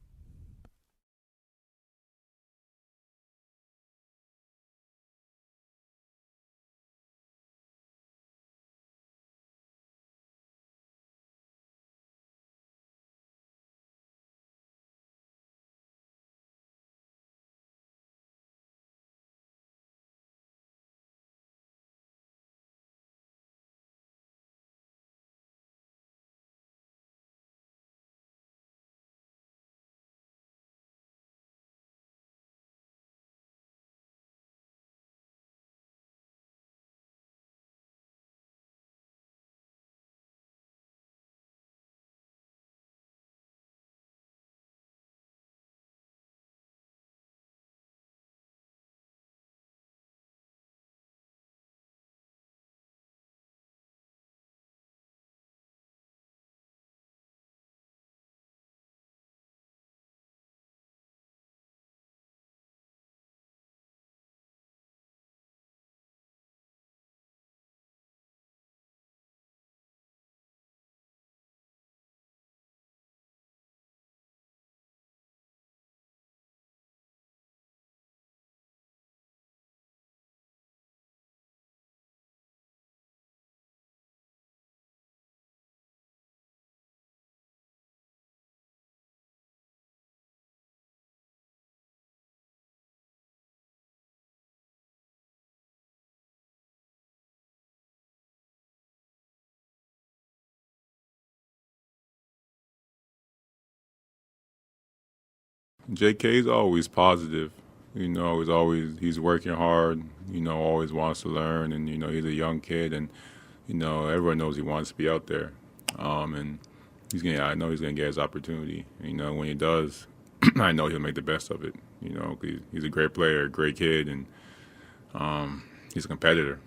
JK's always positive. He's working hard. Always wants to learn, and he's a young kid, and everyone knows he wants to be out there. And I know he's gonna get his opportunity. When he does, I know he'll make the best of it. 'Cause he's a great player, great kid, and he's a competitor.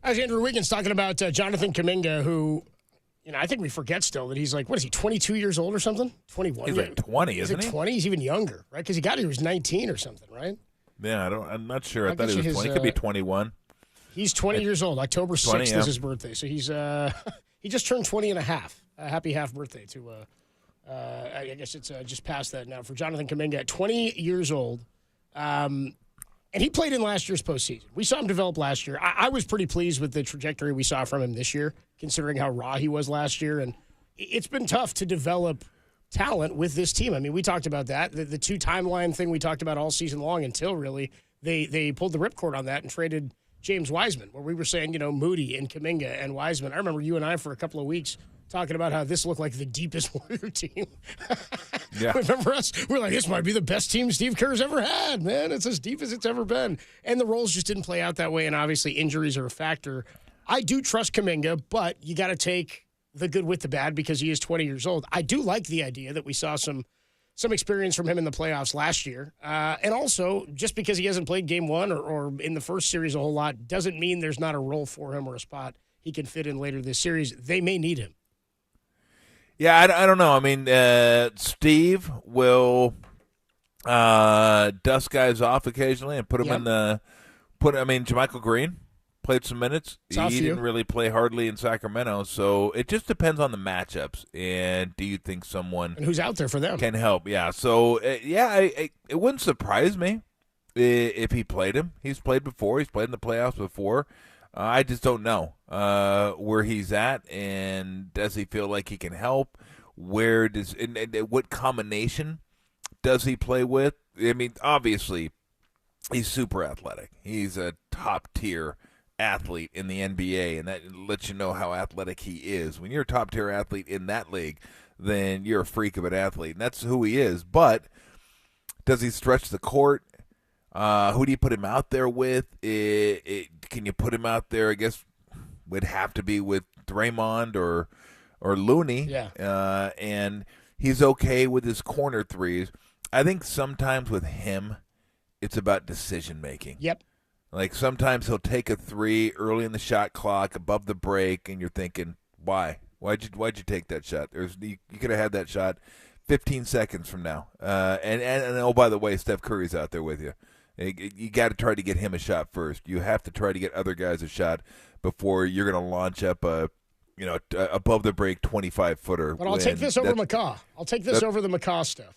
As Andrew Wiggins talking about Jonathan Kuminga, who, I think we forget still that he's like, what is he, 22 years old or something? 21? He's like 20, isn't he? He's 20? He's even younger, right? Because he got here, he was 19 or something, right? Yeah, I'm not sure. I thought he was 20. He could be 21. He's 20 years old. October 6th 20, is his birthday. So he's he just turned 20 and a half. Happy half birthday to, I guess it's just past that now for Jonathan Kuminga at 20 years old. And he played in last year's postseason. We saw him develop last year. I was pretty pleased with the trajectory we saw from him this year, considering how raw he was last year. And it's been tough to develop talent with this team. I mean, we talked about that. The two timeline thing we talked about all season long until really they pulled the ripcord on that and traded James Wiseman, where we were saying, Moody and Kuminga and Wiseman. I remember you and I for a couple of weeks talking about how this looked like the deepest Warrior team. Yeah. Remember us? We're like, this might be the best team Steve Kerr's ever had, man. It's as deep as it's ever been. And the roles just didn't play out that way, and obviously injuries are a factor. I do trust Kuminga, but you got to take the good with the bad because he is 20 years old. I do like the idea that we saw some experience from him in the playoffs last year. And also, just because he hasn't played game one or in the first series a whole lot doesn't mean there's not a role for him or a spot he can fit in later this series. They may need him. Yeah, I don't know. I mean, Steve will dust guys off occasionally and put them in the Jermichael Green played some minutes. He didn't really play hardly in Sacramento, so it just depends on the matchups. And do you think someone and who's out there for them can help? Yeah. So it wouldn't surprise me if he played him. He's played before. He's played in the playoffs before. I just don't know where he's at, and does he feel like he can help? Where does and what combination does he play with? I mean, obviously, he's super athletic. He's a top tier athlete in the NBA, and that lets you know how athletic he is. When you're a top tier athlete in that league, then you're a freak of an athlete, and that's who he is. But does he stretch the court? Who do you put him out there with? Can you put him out there? I guess would have to be with Draymond or Looney. Yeah. And he's okay with his corner threes. I think sometimes with him, it's about decision making. Yep. Like sometimes he'll take a three early in the shot clock above the break, and you're thinking, why? Why'd you take that shot? You could have had that shot 15 seconds from now. And oh, by the way, Steph Curry's out there with you. You got to try to get him a shot first. You have to try to get other guys a shot before you're going to launch up a above the break 25-footer. But I'll take this over McCaw. I'll take this over the McCaw stuff.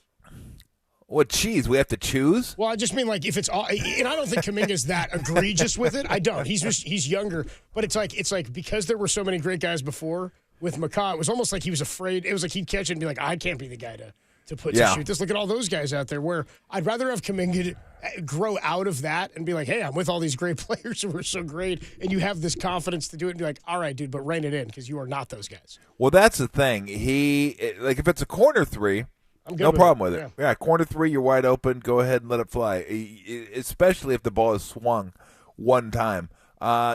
What cheese? We have to choose? Well, I just mean like if it's all, and I don't think Kuminga's that egregious with it. I don't. He's younger, but it's like because there were so many great guys before with McCaw, it was almost like he was afraid. It was like he'd catch it and be like, I can't be the guy to shoot this. Look at all those guys out there. Where I'd rather have Kuminga grow out of that and be like, hey, I'm with all these great players who are so great, and you have this confidence to do it and be like, all right, dude, but rein it in because you are not those guys. Well, that's the thing. If it's a corner three, no problem with it. Yeah, corner three, you're wide open. Go ahead and let it fly, especially if the ball is swung one time.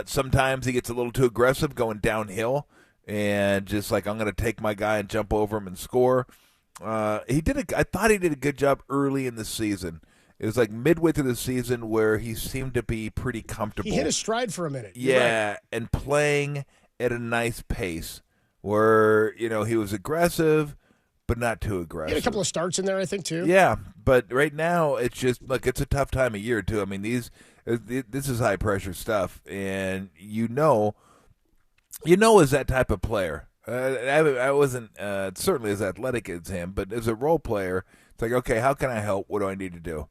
Sometimes he gets a little too aggressive going downhill and just like, I'm going to take my guy and jump over him and score. I thought he did a good job early in the season. It was like midway through the season where he seemed to be pretty comfortable. He hit a stride for a minute. Yeah, right. And playing at a nice pace where, he was aggressive, but not too aggressive. He had a couple of starts in there, I think, too. Yeah, but right now it's just, look, it's a tough time of year, too. I mean, this is high-pressure stuff, and is that type of player. I wasn't certainly as athletic as him, but as a role player, it's like, okay, how can I help? What do I need to do?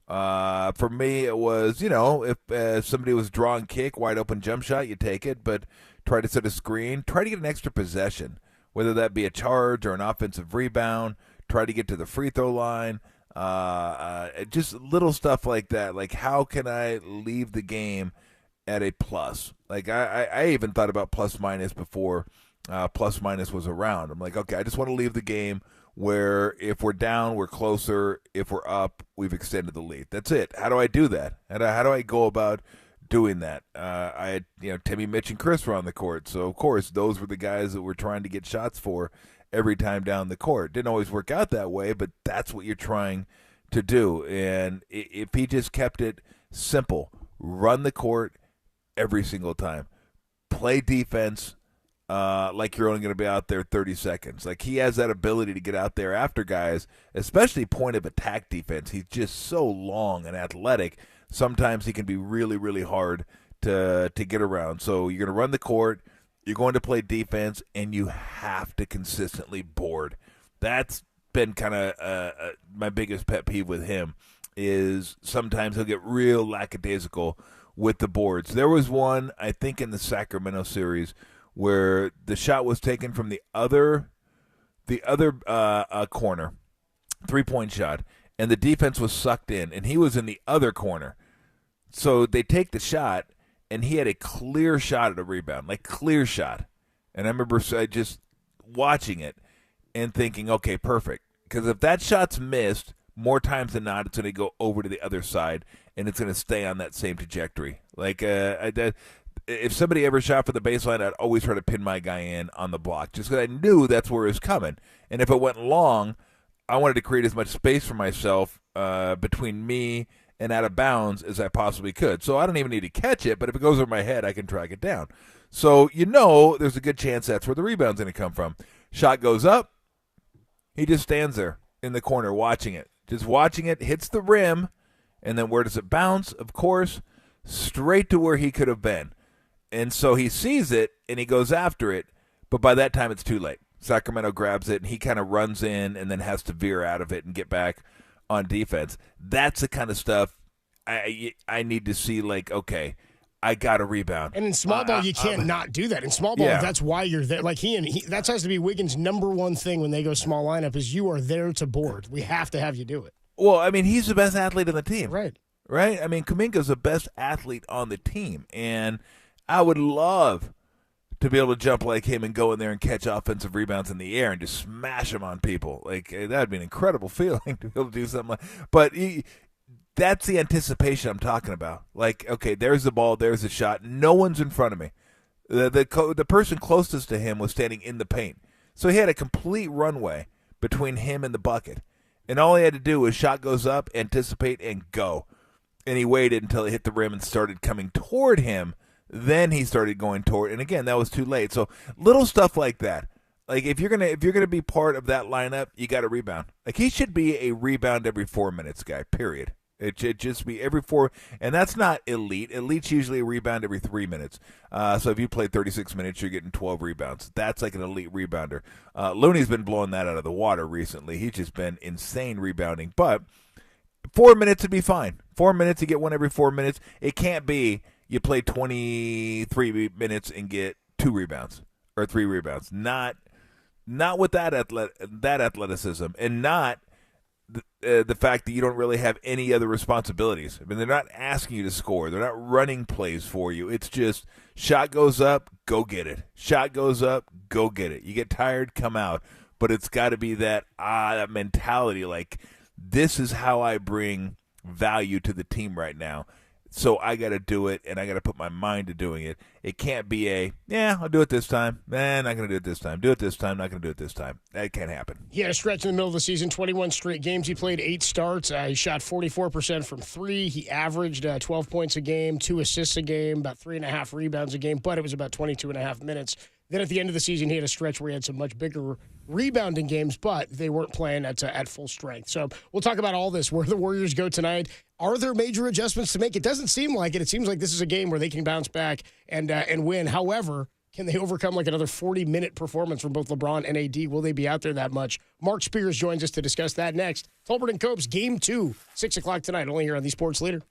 For me, it was, if somebody was drawing kick, wide open jump shot, you take it, but try to set a screen, try to get an extra possession, whether that be a charge or an offensive rebound, try to get to the free throw line, just little stuff like that. Like, how can I leave the game at a plus? Like, I even thought about plus minus before plus minus was around. I'm like, okay, I just want to leave the game where if we're down, we're closer. If we're up, we've extended the lead. That's it. How do I do that? How do I go about doing that? I had, Timmy, Mitch, and Chris were on the court, so of course those were the guys that we're trying to get shots for every time down the court. Didn't always work out that way, but that's what you're trying to do. And if he just kept it simple, run the court every single time, play defense. Like you're only going to be out there 30 seconds. Like he has that ability to get out there after guys, especially point of attack defense. He's just so long and athletic. Sometimes he can be really, really hard to get around. So you're going to run the court, you're going to play defense, and you have to consistently board. That's been kind of my biggest pet peeve with him is sometimes he'll get real lackadaisical with the boards. There was one, I think, in the Sacramento series where the shot was taken from the other corner, 3-point shot, and the defense was sucked in, and he was in the other corner. So they take the shot, and he had a clear shot at a rebound, like clear shot. And I remember just watching it and thinking, okay, perfect. Because if that shot's missed, more times than not, it's going to go over to the other side, and it's going to stay on that same trajectory. Like if somebody ever shot for the baseline, I'd always try to pin my guy in on the block just because I knew that's where it was coming. And if it went long, I wanted to create as much space for myself between me and out of bounds as I possibly could. So I don't even need to catch it, but if it goes over my head, I can track it down. So there's a good chance that's where the rebound's going to come from. Shot goes up. He just stands there in the corner watching it. Just watching it, hits the rim, and then where does it bounce? Of course, straight to where he could have been. And so he sees it, and he goes after it, but by that time it's too late. Sacramento grabs it, and he kind of runs in and then has to veer out of it and get back on defense. That's the kind of stuff I need to see, like, okay, I got a rebound. And in small ball, you can't not do that. In small ball, that's why you're there. Like that has to be Wiggins' number one thing when they go small lineup is you are there to board. We have to have you do it. Well, I mean, he's the best athlete on the team. Right. I mean, Kuminga's the best athlete on the team, and I would love to be able to jump like him and go in there and catch offensive rebounds in the air and just smash them on people. Like, that'd be an incredible feeling to be able to do something like that. But that's the anticipation I'm talking about. Like, okay, there's the ball, there's the shot. No one's in front of me. The person closest to him was standing in the paint. So he had a complete runway between him and the bucket. And all he had to do was shot goes up, anticipate, and go. And he waited until it hit the rim and started coming toward him. Then he started going toward, and again, that was too late. So little stuff like that. Like if you're gonna be part of that lineup, you got to rebound. Like he should be a rebound every 4 minutes guy. Period. It should just be every 4, and that's not elite. Elite's usually a rebound every 3 minutes. So if you play 36 minutes, you're getting 12 rebounds. That's like an elite rebounder. Looney's been blowing that out of the water recently. He's just been insane rebounding. But 4 minutes would be fine. 4 minutes, you get one every 4 minutes. It can't be you play 23 minutes and get 2 rebounds or 3 rebounds. Not with that athleticism, and not the fact that you don't really have any other responsibilities. I mean, they're not asking you to score. They're not running plays for you. It's just shot goes up, go get it. Shot goes up, go get it. You get tired, come out. But it's got to be that mentality, like this is how I bring value to the team right now. So I got to do it, and I got to put my mind to doing it. It can't be I'll do it this time. Not going to do it this time. Do it this time, not going to do it this time. That can't happen. He had a stretch in the middle of the season, 21 straight games. He played 8 starts. He shot 44% from 3. He averaged 12 points a game, 2 assists a game, about 3.5 rebounds a game, but it was about 22.5 minutes. Then at the end of the season, he had a stretch where he had some much bigger rebounding games, but they weren't playing at full strength. So we'll talk about all this, where the Warriors go tonight. Are there major adjustments to make? It doesn't seem like it. It seems like this is a game where they can bounce back and win. However, can they overcome like another 40-minute performance from both LeBron and AD? Will they be out there that much? Mark Spears joins us to discuss that next. Tolbert and Copes, Game 2, 6 o'clock tonight, only here on the Sports Leader.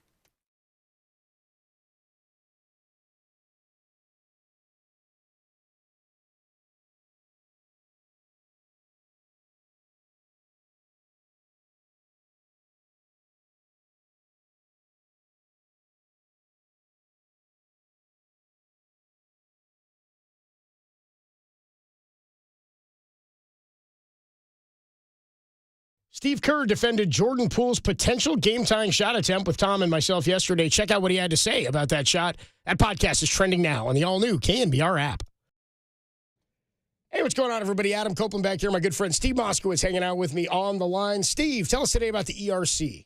Steve Kerr defended Jordan Poole's potential game-tying shot attempt with Tom and myself yesterday. Check out what he had to say about that shot. That podcast is trending now on the all-new KNBR app. Hey, what's going on, everybody? Adam Copeland back here. My good friend Steve Moskowitz hanging out with me on the line. Steve, tell us today about the ERC.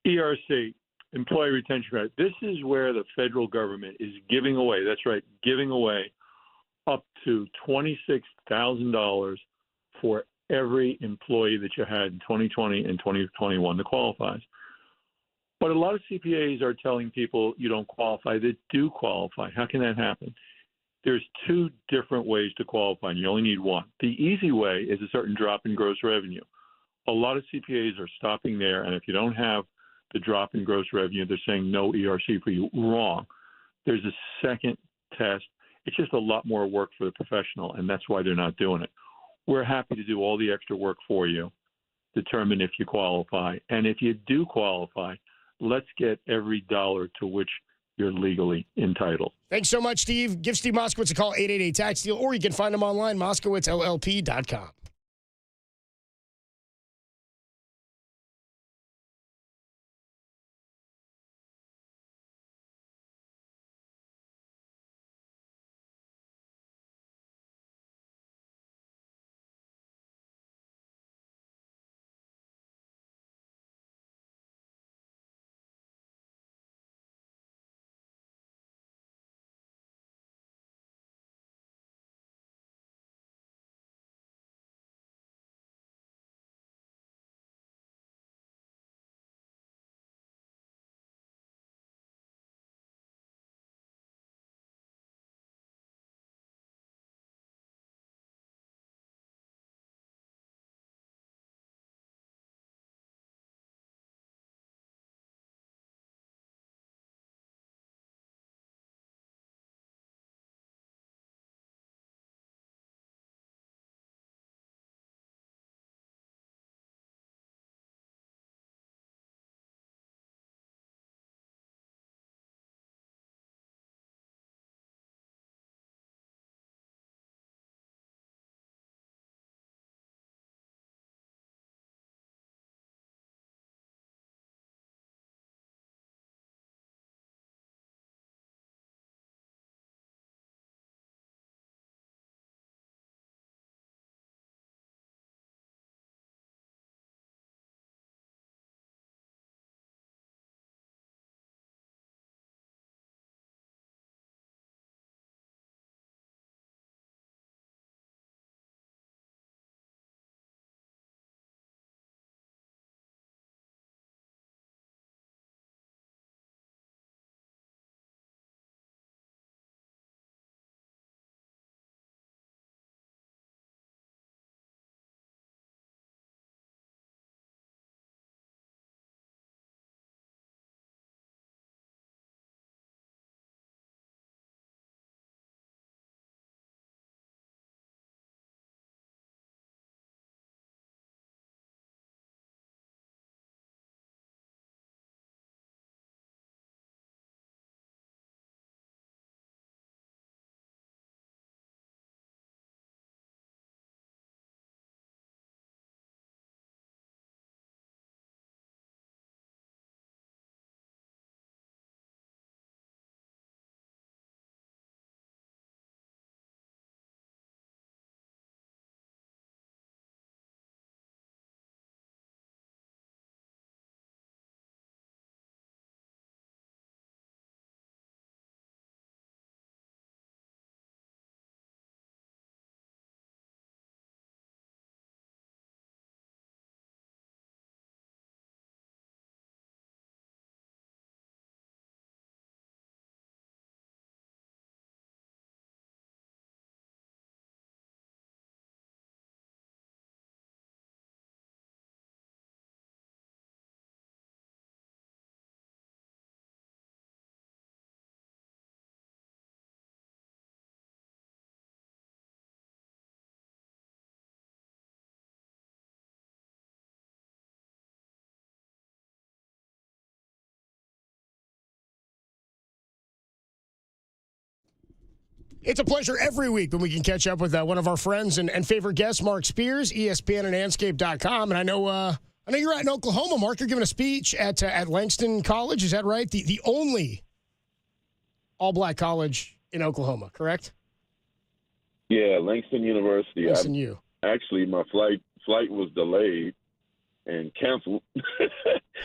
ERC, Employee Retention Credit. This is where the federal government is giving away, that's right, giving away up to $26,000 for every employee that you had in 2020 and 2021 that qualifies. But a lot of CPAs are telling people you don't qualify that do qualify. How can that happen? There's two different ways to qualify, and you only need one. The easy way is a certain drop in gross revenue. A lot of CPAs are stopping there, and if you don't have the drop in gross revenue, they're saying no ERC for you. Wrong. There's a second test. It's just a lot more work for the professional, and that's why they're not doing it. We're happy to do all the extra work for you, determine if you qualify. And if you do qualify, let's get every dollar to which you're legally entitled. Thanks so much, Steve. Give Steve Moskowitz a call, 888-TAX-DEAL, or you can find him online, moskowitzllp.com. It's a pleasure every week when we can catch up with one of our friends and favorite guests, Mark Spears, ESPN and Anscape.com. And I know you're at in Oklahoma, Mark. You're giving a speech at Langston College. Is that right? The only all-black college in Oklahoma, correct? Yeah, Langston University. Langston U. Actually, my flight was delayed and canceled.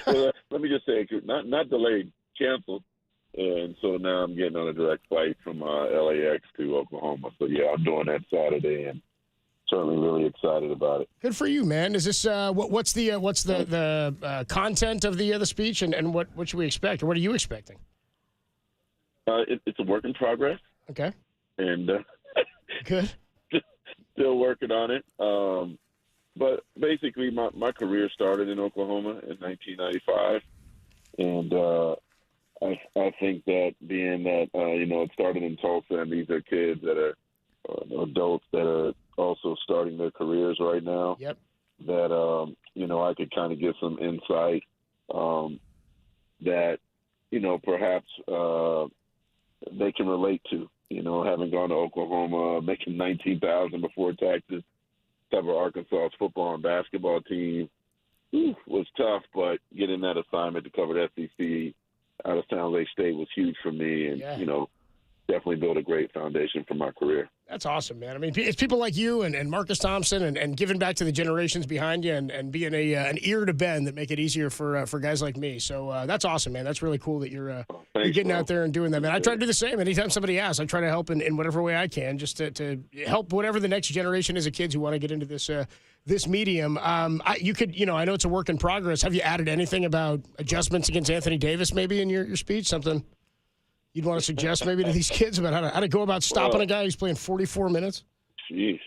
Well, let me just say, not delayed, canceled. And so now I'm getting on a direct flight from LAX to Oklahoma. So, yeah, I'm doing that Saturday and certainly really excited about it. Good for you, man. Is this what's the content of the speech and what should we expect, or what are you expecting? It's a work in progress. Okay. And good. Still working on it. But basically, my career started in Oklahoma in 1995. And I think that being that, it started in Tulsa, and these are kids that are adults that are also starting their careers right now. Yep. That, I could kind of give some insight that, perhaps they can relate to, having gone to Oklahoma, making $19,000 before taxes, cover Arkansas's football and basketball team. Was tough, but getting that assignment to cover the SEC out of San Jose State was huge for me, and definitely built a great foundation for my career. That's awesome, man. I mean, it's people like you and Marcus Thompson and giving back to the generations behind you and being an ear to bend that make it easier for guys like me. So that's awesome, man. That's really cool that you're getting out there and doing that, man. I try to do the same. Anytime somebody asks, I try to help in whatever way I can, just to help whatever the next generation is of kids who want to get into this medium. I know it's a work in progress. Have you added anything about adjustments against Anthony Davis maybe in your speech? Something you'd want to suggest maybe to these kids about how to go about stopping a guy who's playing 44 minutes? Jeez.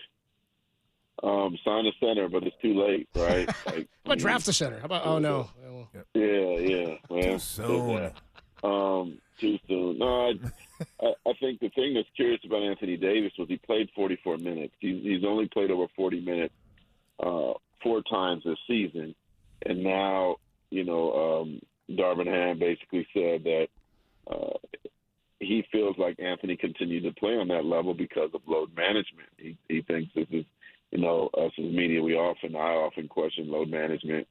Sign a center, but it's too late, right? How about draft the center? How about, oh, no. Yeah. Well, too soon. Too soon. No, I think the thing that's curious about Anthony Davis was he played 44 minutes. He's only played over 40 minutes 4 times this season. And now, Darvin Ham basically said that he feels like Anthony continued to play on that level because of load management. He thinks this is, us as media, I often question load management